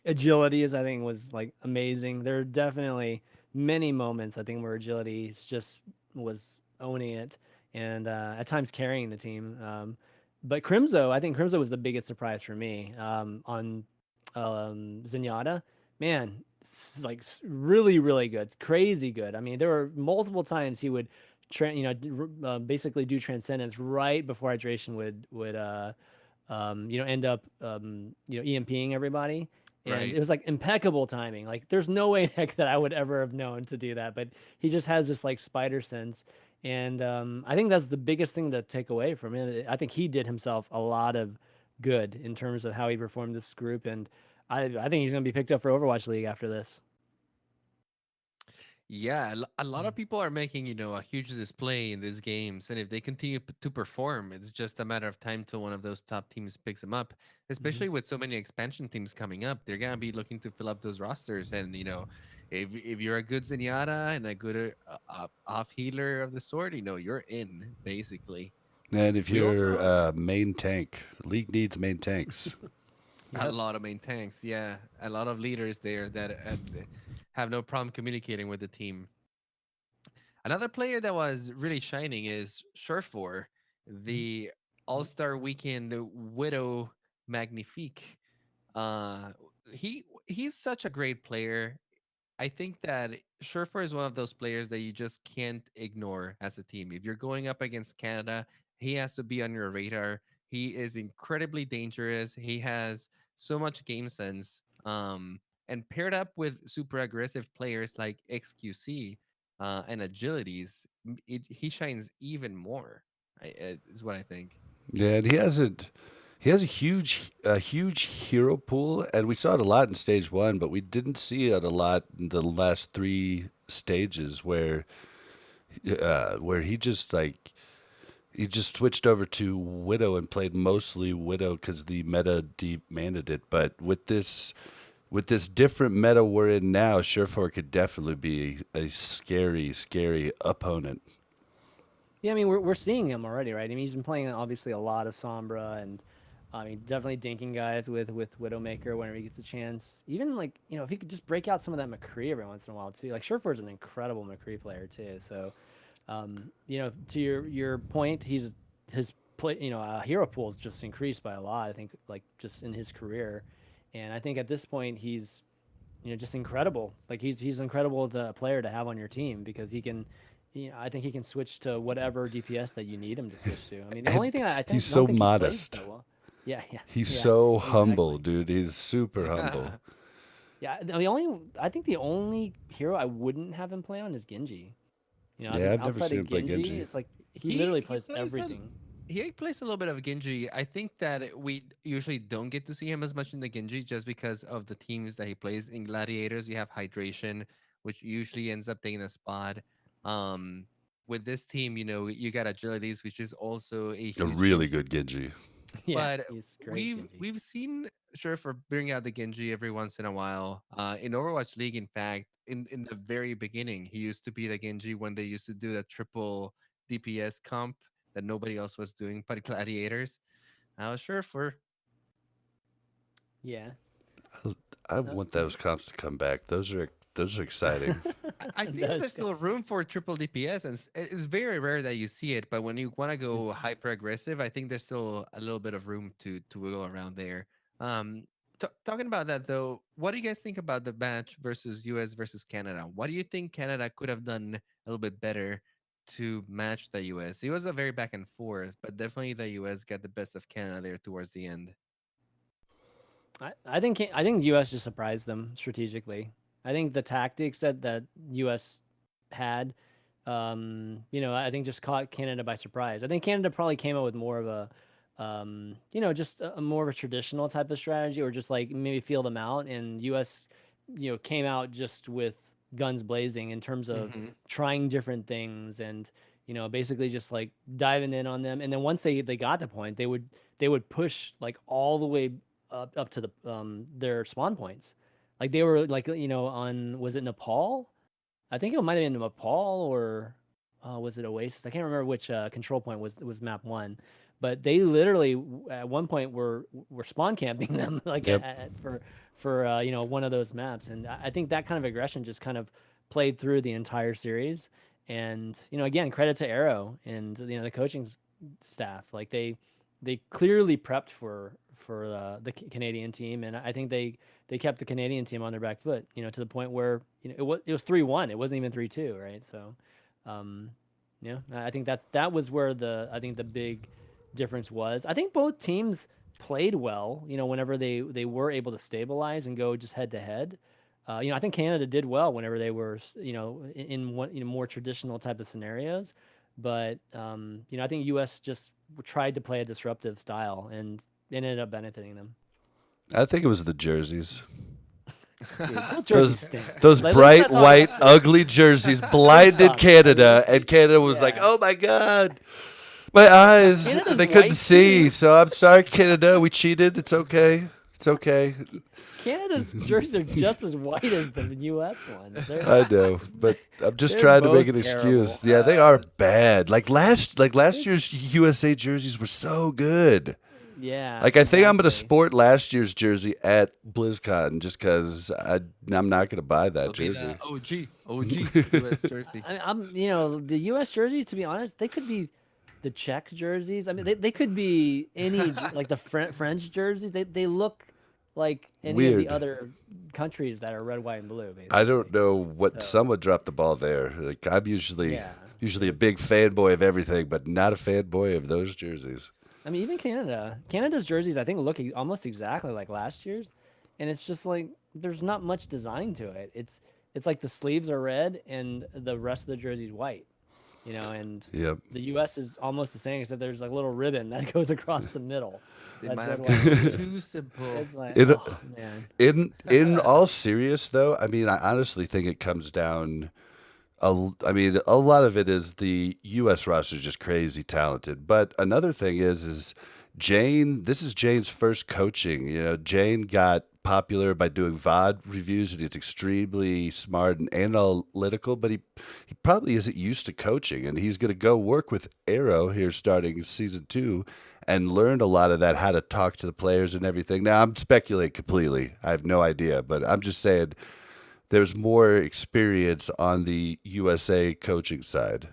agility is I think was like amazing. There are definitely many moments I think where agility just was owning it and at times carrying the team. But Crimzo, I think Crimzo was the biggest surprise for me on Zenyatta. Man, really really good, crazy good. I mean, there were multiple times he would basically do transcendence right before hydration would end up EMPing everybody. And Right. it was like impeccable timing. Like there's no way heck that I would ever have known to do that, but he just has this like spider sense. And I think that's the biggest thing to take away from him. I think he did himself a lot of good in terms of how he performed this group, and I think he's going to be picked up for Overwatch League after this. Yeah, a lot Mm. of people are making, a huge display in these games, and if they continue to perform, it's just a matter of time till one of those top teams picks them up. Mhm. Especially with so many expansion teams coming up, they're gonna be looking to fill up those rosters, and if you're a good Zenyatta and a good off healer of the sort, you're in basically. And if We you're also main tank, league needs main tanks. a Yep. lot of main tanks, yeah, a lot of leaders there that have no problem communicating with the team. Another player that was really shining is Sure4, Mhm. the All Star Weekend Widow Magnifique. Uh, he's such a great player. I think that Sherfer is one of those players that you just can't ignore as a team. If you're going up against Canada, he has to be on your radar. He is incredibly dangerous. He has so much game sense. And paired up with super aggressive players like XQC and agilities, he shines even more. Is what I think. Yeah, and he hasn't. He has a huge hero pool, and we saw it a lot in stage one, but we didn't see it a lot in the last three stages where he just switched over to Widow and played mostly Widow because the meta demanded it. But with this different meta we're in now, Surefour could definitely be a scary, scary opponent. Yeah, I mean we're seeing him already, right? I mean he's been playing obviously a lot of Sombra and I mean definitely dinking guys with Widowmaker whenever he gets a chance. Even like if he could just break out some of that McCree every once in a while too. Like Surefour's an incredible McCree player too. So to your point, his play hero pool is just increased by a lot. I think like just in his career, and I think at this point he's just incredible. Like he's incredible player to have on your team because he can. I think he can switch to whatever DPS that you need him to switch to. I mean, the only And thing I he's think don't so think he plays modest. that well. Yeah, yeah, He's yeah, so humble, exactly. dude. He's super humble. Yeah. Yeah, I think the only hero I wouldn't have him play on is Genji. I Yeah, think I've never outside seen of him play Genji, Genji. it's like he He literally he plays plays a everything. he plays a little bit of Genji. I think that we usually don't get to see him as much in the Genji just because of the teams that he plays. In Gladiators, you have Hydration, which usually ends up taking a spot. Um, with this team, you got Agilities, which is also a A huge really Genji. good Genji. Yeah, But he's great we've Genji. we've seen Surfer bring out the Genji every once in a while. In Overwatch League, in fact, in the very beginning, he used to be the Genji when they used to do the triple DPS comp that nobody else was doing, but Gladiators. Surfer. Yeah, I, I uh, want those comps to come back. Those are exciting. I think those there's guys. still room for triple DPS, and it's very rare that you see it. But when you want to go It's hyper aggressive, I think there's still a little bit of room to wiggle around there. Um, talking about that though, what do you guys think about the match versus US versus Canada? What do you think Canada could have done a little bit better to match the US? It was a very back and forth, but definitely the US got the best of Canada there towards the end. I think U.S. just surprised them strategically. I think the tactics that U.S. had, I think just caught Canada by surprise. I think Canada probably came up with more of a, just a more of a traditional type of strategy, or just like maybe feel them out. And U.S. came out just with guns blazing in terms of Hmm. trying different things and basically just like diving in on them. And then once they got the point, they would push like all the way up to their spawn points. Like they were like on, was it Nepal? I think it might have been Nepal or was it Oasis? I can't remember which control point was map one, but they literally at one point were spawn camping them like Yep. for one of those maps, and I think that kind of aggression just kind of played through the entire series. And again, credit to Arrow and the coaching staff. Like they clearly prepped for the Canadian team, and I think they kept the Canadian team on their back foot. To the point where it was 3-1. It wasn't even 3-2, right? So, um, I think that was where I think the big difference was. I think both teams played well. Whenever they were able to stabilize and go just head to head. I think Canada did well whenever they were, in one, more traditional type of scenarios. But I think U.S. just tried to play a disruptive style, and it ended up benefiting them. I think it was the jerseys. Dude, both jerseys Those stink. those Like, let's bright not talk white about this. ugly jerseys They blinded suck. I mean, Canada, and Canada was like, yeah. "Oh my god, my eyes! Canada's They couldn't white too. see." So I'm sorry, Canada. We cheated. It's okay. It's okay. Canada's jerseys are just as white as the U.S. ones. They're I know, but I'm just they're trying to make both an excuse. terrible. Yeah, they are bad. Like last It's year's USA jerseys were so good. yeah, Like I think I'm gonna exactly. sport last year's jersey at BlizzCon just because I'm not gonna buy that It'll be the jersey. OG US jersey. I'm the U.S. jerseys. To be honest, they could be the Czech jerseys. I mean, they could be any like the French jerseys. They look like any of the Weird. other countries that are red, white, and blue, I don't basically. know what So someone dropped the ball there. Like I'm yeah, usually a it's. big fanboy of everything, but not a fanboy of those jerseys. I mean, even Canada's jerseys, I think look almost exactly like last year's, and it's just like there's not much design to it. It's like the sleeves are red and the rest of the jersey's white. And Yep. the U.S. is almost the same, except there's like a little ribbon that goes across the middle. They That's might have red, gone white, a and little blue. too simple. It's like, it oh man, in all serious though, I mean, I honestly think it comes down. I mean, a lot of it is the U.S. roster is just crazy talented. But another thing is Jane. This is Jane's first coaching. You know, Jane got popular by doing VOD reviews, and he's extremely smart and analytical. But he probably isn't used to coaching, and he's going to go work with Arrow here starting season 2. And learn a lot of that, how to talk to the players and everything. Now, I'm speculating completely. I have no idea, but I'm just saying there's more experience on the USA coaching side.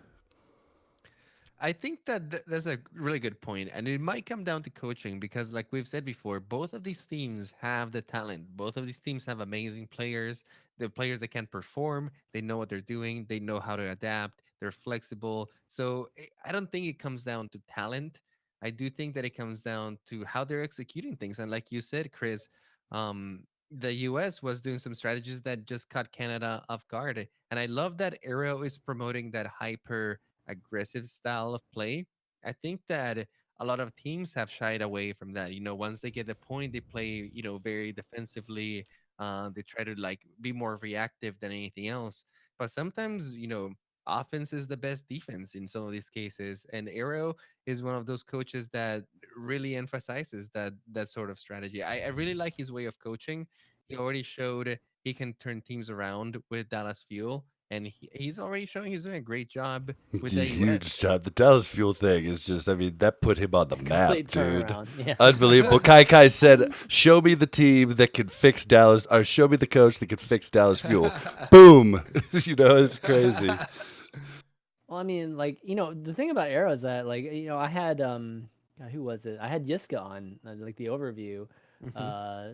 I think that that's a really good point, and it might come down to coaching because, like we've said before, both of these teams have the talent. Both of these teams have amazing players. The players that can perform, they know what they're doing, they know how to adapt, they're flexible. So I don't think it comes down to talent. I do think that it comes down to how they're executing things. And like you said, Chris, the U.S. was doing some strategies that just caught Canada off guard, and I love that Arrow is promoting that hyper aggressive style of play. I think that a lot of teams have shied away from that. Once they get the point, they play, very defensively. They try to like be more reactive than anything else. But sometimes, offense is the best defense in some of these cases. And Arrow is one of those coaches that really emphasizes that sort of strategy. I really like his way of coaching. He already showed he can turn teams around with Dallas Fuel, and he's already showing he's doing a great job with the U.S. Huge job. The Dallas Fuel thing is just, I mean, that put him on the map, complete dude. turnaround. Yeah. Unbelievable. Kai said, show me the team that can fix Dallas, or show me the coach that can fix Dallas Fuel. Boom. It's crazy. Well, I mean, like, the thing about Arrow is that, like, I had God, who was it? I had Yiska on like the overview, Hmm. uh,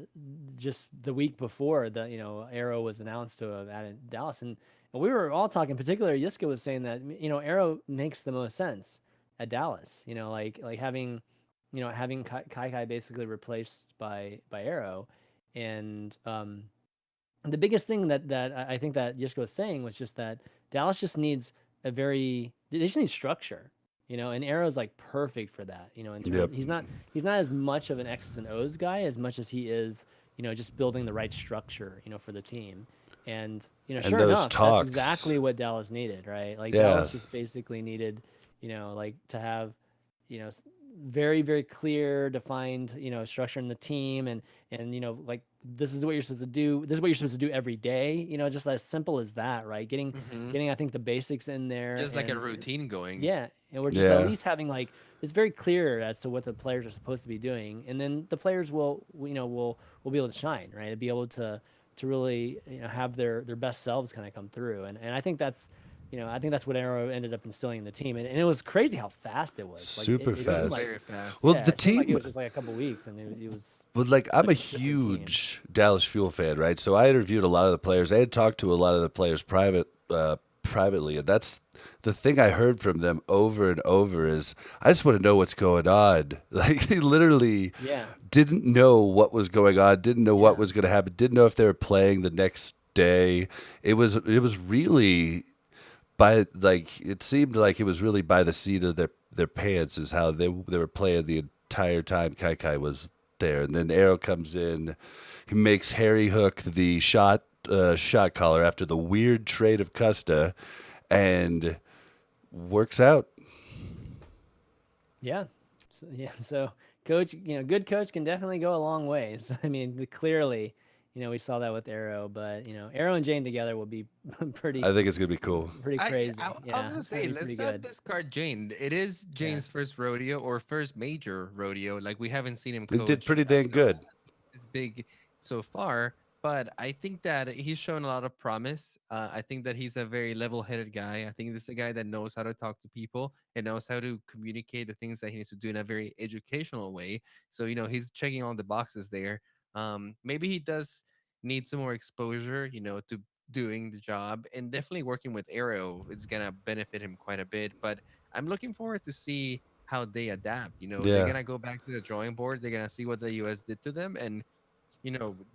just the week before the Arrow was announced to have added Dallas, and we were all talking. Particularly, Yiska was saying that Arrow makes the most sense at Dallas. Like having having Kai basically replaced by Arrow, and the biggest thing that I think that Yishko was saying was just that Dallas just needs they just need structure, and Arrow's like perfect for that, in terms Yep. he's not as much of an X's and O's guy as much as he is, just building the right structure, for the team. And And sure those enough, that's talks. exactly what Dallas needed, right? Like Yeah. Dallas just basically needed, like to have, you know, very very clear defined structure in the team, and like this is what you're supposed to do, this is what you're supposed to do every day, just as simple as that, right? getting Hmm. getting I think the basics in there, Just like a and routine going. yeah, and we're just at Yeah. least having like it's very clear as to what the players are supposed to be doing, and then the players will be able to shine, right, and be able to really have their best selves kind of come through, and I think that's I think that's what Arrow ended up instilling in the team, and it was crazy how fast it was. Like Super it It was seemed like fast. very fast. Well, yeah, the it seemed like it team. was just like a couple weeks, and it was But like, a I'm a different team. huge Dallas Fuel fan, right? So I interviewed a lot of the players. I had talked to a lot of the players privately, and that's the thing I heard from them over and over is I just want to know what's going on. Like they literally Yeah, didn't know what was going on, didn't know what yeah, was going to happen, didn't know if they were playing the next day. It was really by like it seemed like it was really by the seat of their pants is how they were playing the entire time Kai was there, and then Arrow comes in, he makes Harry Hook the shot caller after the weird trade of Custa, and works out. yeah, yeah. So coach, good coach can definitely go a long ways. I mean, clearly, we saw that with Arrow, but Arrow and Jane together will be pretty I think it's gonna be cool. pretty I, crazy. I was Yeah, gonna it's gonna say, be pretty let's not good. discard Jane. It is Yeah. Jane's first rodeo or first major rodeo. Like we haven't seen him He did coach, pretty dang good. this big so far, but I think that he's shown a lot of promise. I think that he's a very level-headed guy. I think this is a guy that knows how to talk to people and knows how to communicate the things that he needs to do in a very educational way. So he's checking all the boxes there. Maybe he does need some more exposure, to doing the job, and definitely working with Arrow is gonna benefit him quite a bit. But I'm looking forward to see how they adapt. They're Yeah. gonna go back to the drawing board. They're gonna see what the US did to them, and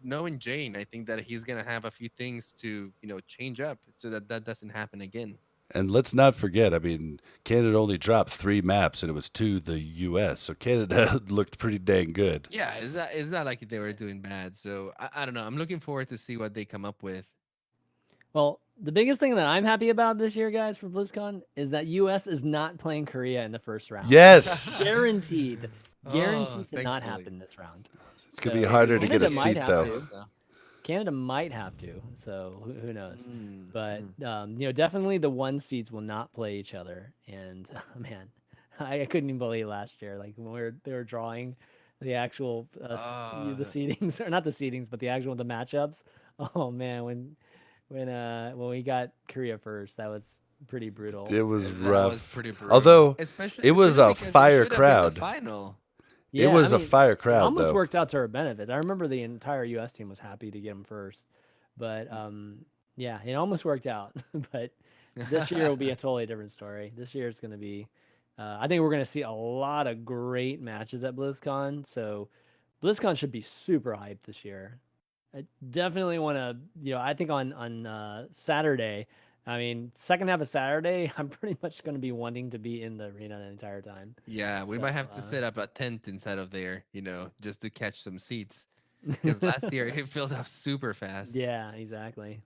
knowing Jane, I think that he's gonna have a few things to change up so that that doesn't happen again. And let's not forget, I mean, Canada only dropped 3 maps, and it was to the U.S., so Canada looked pretty dang good. Yeah, it's not like they were doing bad. So I don't know. I'm looking forward to see what they come up with. Well, the biggest thing that I'm happy about this year, guys, for BlizzCon is that US is not playing Korea in the first round. Yes, Guaranteed. Oh, Guaranteed to not thankfully. happen this round. it's gonna be So Maybe harder to we'll get a Canada see might seat have though. to. Canada might have to. So who knows? But Mm. definitely the one seeds will not play each other. And man, I couldn't even believe last year, like when they were drawing the actual the Uh, seedings, or not the seedings, but the actual the matchups. Oh man, when we got Korea first, that was pretty brutal. It was that was rough. pretty brutal, Although especially it was especially a because it fire should have been the crowd. final. It Yeah, I was a mean, fire it crowd almost though. worked out to our benefit. I remember the entire U.S. team was happy to get him first, but yeah, it almost worked out. But this year will be a totally different story. This year is going to be, I think we're going to see a lot of great matches at BlizzCon. So BlizzCon should be super hyped this year. I definitely want to, I think on Saturday. I mean, second half of Saturday, I'm pretty much going to be wanting to be in the arena the entire time. Yeah, we So, might have to set up a tent inside of there, just to catch some seats. Because last year it filled up super fast. yeah, exactly.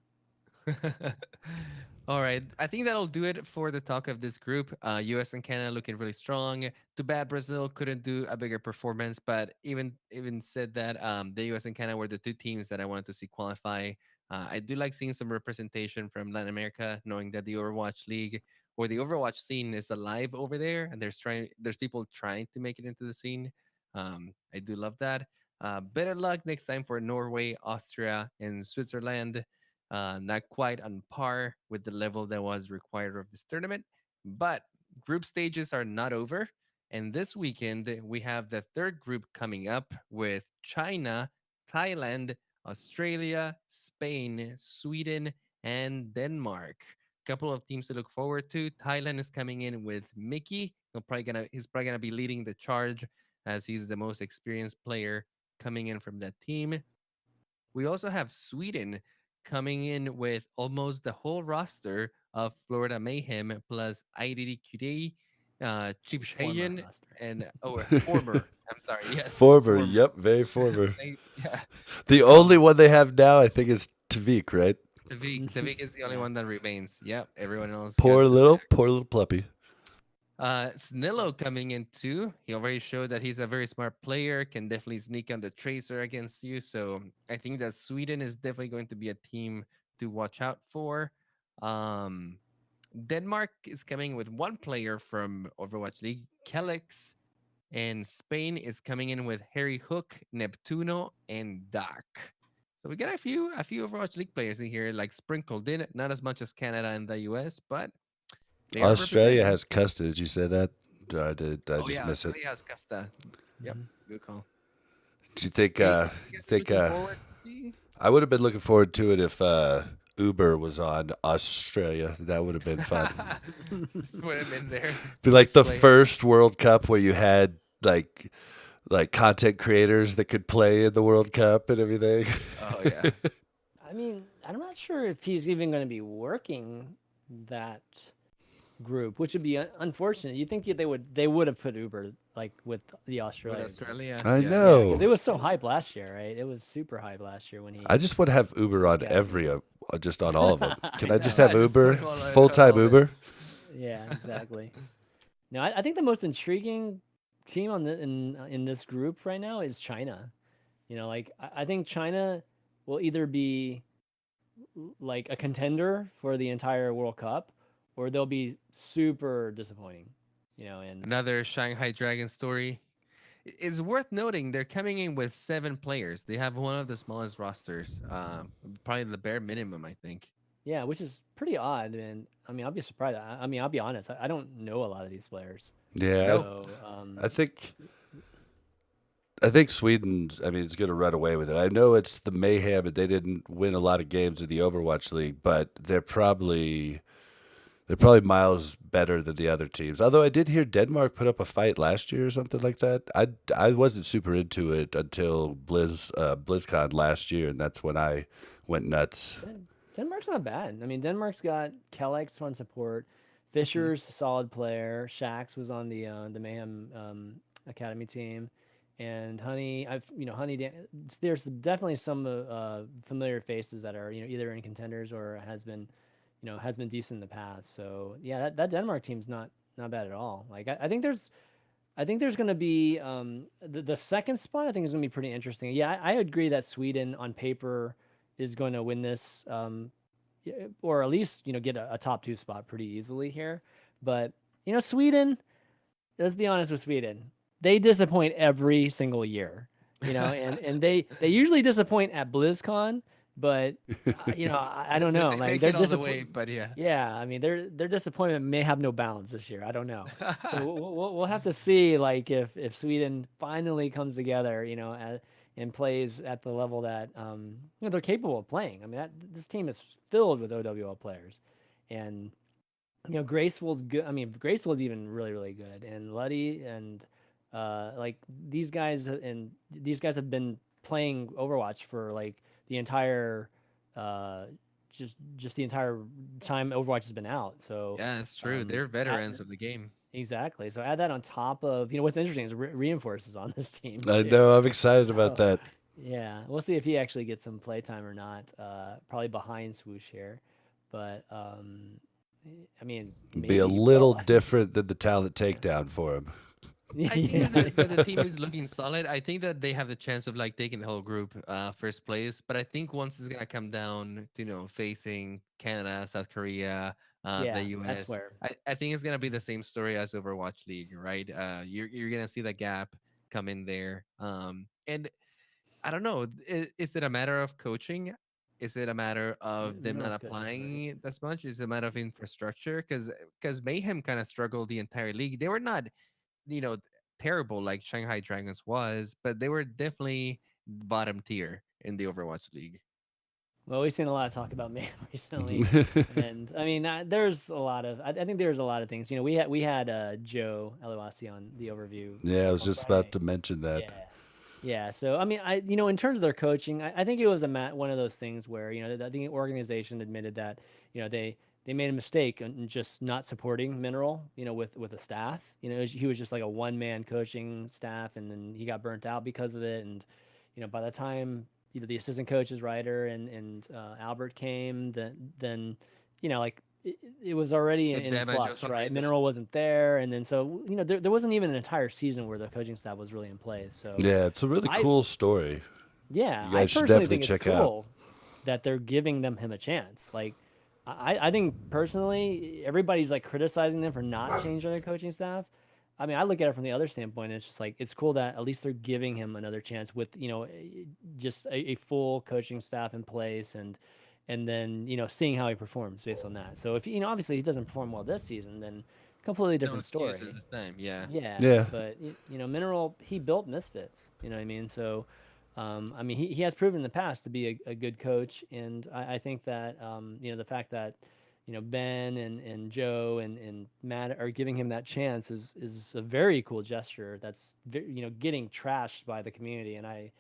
All right. I think that'll do it for the talk of this group. US and Canada looking really strong. Too bad Brazil couldn't do a bigger performance, but even said that, the US and Canada were the two teams that I wanted to see qualify. I do like seeing some representation from Latin America, knowing that the Overwatch League or the Overwatch scene is alive over there, and there's people trying to make it into the scene. I do love that. Better luck next time for Norway, Austria, and Switzerland. Not quite on par with the level that was required of this tournament, but group stages are not over. And this weekend, we have the third group coming up with China, Thailand, Australia, Spain, Sweden, and Denmark. Couple of teams to look forward to. Thailand is coming in with Mickey. He's probably gonna be leading the charge as he's the most experienced player coming in from that team. We also have Sweden coming in with almost the whole roster of Florida Mayhem plus IDDQD, Chip Former Shayan, roster. and former. I'm sorry. Yes, Former, former. yep, very former. Yeah, The only one they have now, I think, is Tavik, right? Tavik is the only Yeah. one that remains. Yep, everyone else got Poor the little, sack. poor little puppy. Snillo coming in too. He already showed that he's a very smart player, can definitely sneak on the tracer against you. So I think that Sweden is definitely going to be a team to watch out for. Um, Denmark is coming with one player from Overwatch League, Kellex, and Spain is coming in with Harry Hook, Neptuno, and Doc. So we got a few Overwatch League players in here, like sprinkled in, not as much as Canada and the US, but they are Australia representing. has Custa. Did you say that? Or did I Oh just yeah, miss it? Australia has Casta. Yep, Mhm. good call. Do you think? Anything you You guys are think? looking forward to see? I would have been looking forward to it if Uber was on Australia. That would have been fun. Just put him in there. Be like the Display him. first World Cup where you had like content creators that could play in the World Cup and everything. Oh yeah. I mean, I'm not sure if he's even going to be working that group, which would be unfortunate. You think they would have put Uber like with the With Australia group? Australia, I yeah. Yeah, because know. it was so hype last year, right? It was super hype last year when I he just want to have Uber was on guessing. just on all of them. I Can I just know. have Just put Uber, him full on all time of it. Uber? Yeah, exactly. No, I think the most intriguing team in this group right now is China. Like I think China will either be like a contender for the entire World Cup, or they'll be super disappointing. And Another Shanghai Dragon story. It's worth noting they're coming in with 7 players. They have one of the smallest rosters, probably the bare minimum, I think. yeah, which is pretty odd. And I mean, I'll be surprised. I mean, I'll be honest. I don't know a lot of these players, Yeah, Nope. so I think I think Sweden's. I mean, it's going to run away with it. I know it's the mayhem, and they didn't win a lot of games in the Overwatch League, but they're probably miles better than the other teams. Although I did hear Denmark put up a fight last year or something like that. I wasn't super into it until BlizzCon last year, and that's when I went nuts. Denmark's not bad. I mean, Denmark's got Kelleck's fun support. Hmm. Fischer's a solid player. Shax was on the Mayhem Academy team, and Honey. There's definitely some familiar faces that are either in contenders or has been decent in the past. So yeah, that Denmark team's not bad at all. Like I think there's going to be the second spot. I think is going to be pretty interesting. Yeah, I agree that Sweden on paper is going to win this, or at least get a top two spot pretty easily here. But Sweden. Let's be honest with Sweden. They disappoint every single year. And they usually disappoint at BlizzCon, but I don't They know. Like make they're it all the way, disappoint. but yeah. Yeah, I mean their disappointment may have no bounds this year. I don't know. So we'll have to see like if Sweden finally comes together, and plays at the level that they're capable of playing. I mean this team is filled with OWL players, and Graceful's good. I mean, Graceful's even really, really good, and Luddy and like these guys have been playing Overwatch for like the entire uh just the entire time Overwatch has been out. So Yeah, it's true. They're at, veterans of the game. exactly. So add that on top of what's interesting is reinforces on this team I too. know. I'm excited about So that. yeah, we'll see if he actually gets some playtime or not. Probably behind Swoosh here, but I mean, Be a maybe he little will. different than the talent takedown for him. I think that Yeah, the team is looking solid. I think that they have the chance of like taking the whole group first place. But I think once it's gonna come down to facing Canada, South Korea, the yeah, that's US, where. I think it's gonna be the same story as Overwatch League, right? You're gonna see the gap come in there. And I don't know. Is it a matter of coaching? Is it a matter of them not Minerals coaching's great. applying it as much? Is it a matter of infrastructure? Because Mayhem kind of struggled the entire league. They were not you know terrible like Shanghai Dragons was, but they were definitely bottom tier in the Overwatch League. Well, we've seen a lot of talk about man recently, and I mean, there's a lot of. I think there's a lot of things. We had Joe Eluasi on the overview Yeah, I was on just about Friday. to mention that. Yeah. Yeah, so I mean, in terms of their coaching, I think it was one of those things where the organization admitted that they made a mistake in just not supporting Mineral, with a staff. He was just like a one man coaching staff, and then he got burnt out because of it. And by the time the assistant coaches, Ryder and Albert came, then like it was already The in damage was flux, already right? done. Mineral wasn't there, and then so there wasn't even an entire season where the coaching staff was really in place. So Yeah, it's a really I cool story. yeah, You I guys should personally definitely think it's check out. cool that they're giving him a chance. Like I think personally everybody's like criticizing them for not changing their coaching staff. I mean, I look at it from the other standpoint. It's just like it's cool that at least they're giving him another chance with just a full coaching staff in place, and then seeing how he performs based on that. So if obviously he doesn't perform well this season, then completely No different excuses story. this time. Yeah. Yeah, Yeah. but Mineral he built Misfits. You know what I mean? So, I mean he has proven in the past to be a good coach, and I think that the fact that Ben and Joe and Matt are giving him that chance is a very cool gesture. That's getting trashed by the community, and I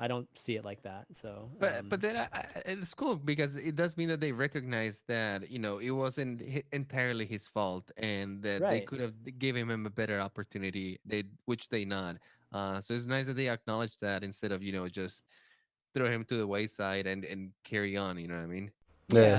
don't see it like that. So, But then it's cool because it does mean that they recognize that it wasn't entirely his fault, and that they right. could have given him a better opportunity. Which they not. So it's nice that they acknowledge that instead of just throw him to the wayside and carry on. You know what I mean? Yeah, Yeah.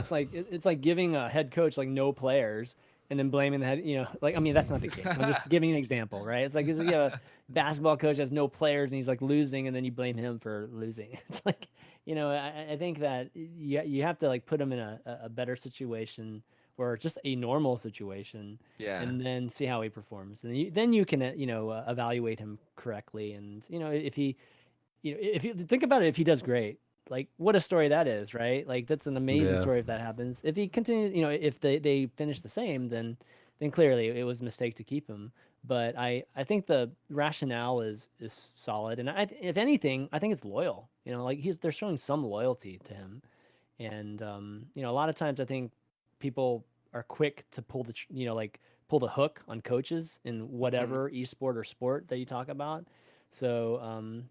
it's like giving a head coach like no players and then blaming the head. Like I mean that's not the case. I'm just giving an example, right? It's like you have a basketball coach that has no players and he's like losing, and then you blame him for losing. It's like I think that you have to like put him in a better situation or just a normal situation, Yeah. and then see how he performs, and then you can evaluate him correctly, and if you think about it, if he does great, like what a story that is, right? Like that's an amazing Yeah. story if that happens. If he continues, if they finish the same, then clearly it was a mistake to keep him. But I think the rationale is solid, and if anything, I think it's loyal. Like they're showing some loyalty to him, and a lot of times I think people are quick to pull like pull the hook on coaches in Hmm. whatever esport or sport that you talk about. So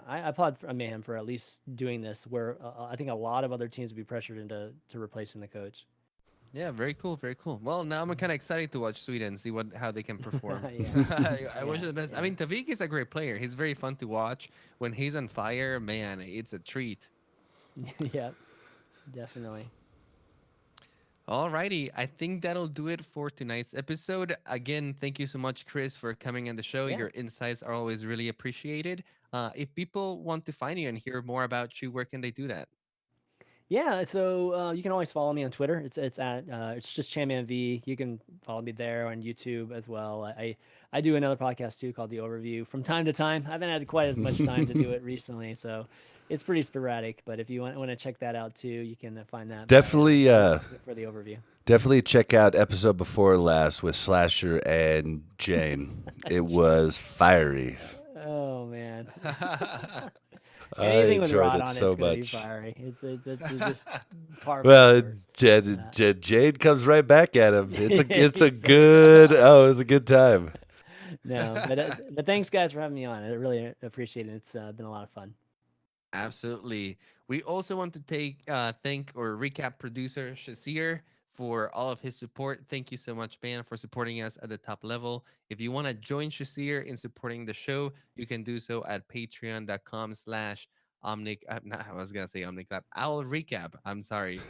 I applaud Mayhem for at least doing this, where I think a lot of other teams would be pressured into to replacing the coach. Yeah, very cool, very cool. Well, now I'm kind of excited to watch Sweden, see what how they can perform. Yeah, I wish yeah, them the best. I yeah, mean, Tavik is a great player. He's very fun to watch. When he's on fire, man, it's a treat. yeah, definitely. Alrighty, I think that'll do it for tonight's episode. Again, thank you so much, Chris, for coming on the show. Yeah. Your insights are always really appreciated. If people want to find you and hear more about you, where can they do that? Yeah, so you can always follow me on Twitter. It's just ChanmanV. You can follow me there on YouTube as well. I do another podcast too called The Overview from time to time. I haven't had quite as much time to do it recently, so it's pretty sporadic. But if you want to check that out too, you can find that by Definitely, look for The Overview. definitely check out episode before last with Slasher and Jane. It was fiery. Oh man. I Anything with enjoyed Rod it on so it's gonna be much. fiery. It's just par for the Well, course. Jade comes right back at him. It's a Exactly. good. Oh, it was a good time. No, but thanks guys for having me on. I really appreciate it. It's been a lot of fun. Absolutely. We also want to thank or recap producer Shazir for all of his support. Thank you so much, man, for supporting us at the top level. If you want to join Shazir in supporting the show, you can do so at patreon.com/Omnic. I was gonna say Omniclap. Owl recap. I'm sorry.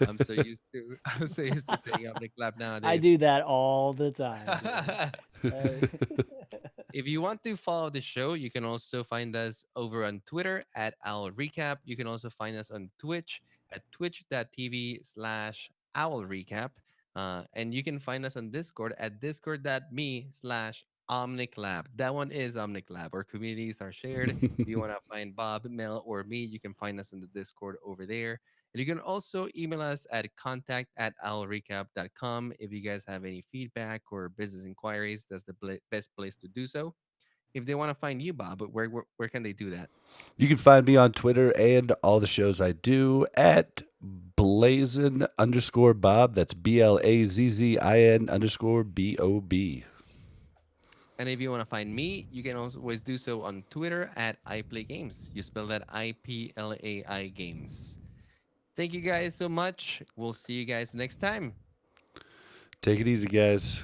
I'm so used to I'm so used to saying Omniclap I nowadays. do that all the time. Uh, If you want to follow the show, you can also find us over on Twitter at Owl Recap. You can also find us on Twitch at twitch.tv/Owl Recap. And you can find us on Discord at discord.me/OmnicLab. That one is OmnicLab. Our communities are shared. If you want to find Bob, Mel, or me, you can find us in the Discord over there. And you can also email us at contact@owlrecap.com if you guys have any feedback or business inquiries. That's the best place to do so. If they want to find you, Bob, where can they do that? You can find me on Twitter and all the shows I do at Blazin_Bob. That's BLAZZIN_BOB. And if you want to find me, you can always do so on Twitter at iPlayGames. You spell that IPLAI Games. Thank you guys so much. We'll see you guys next time. Take it easy, guys.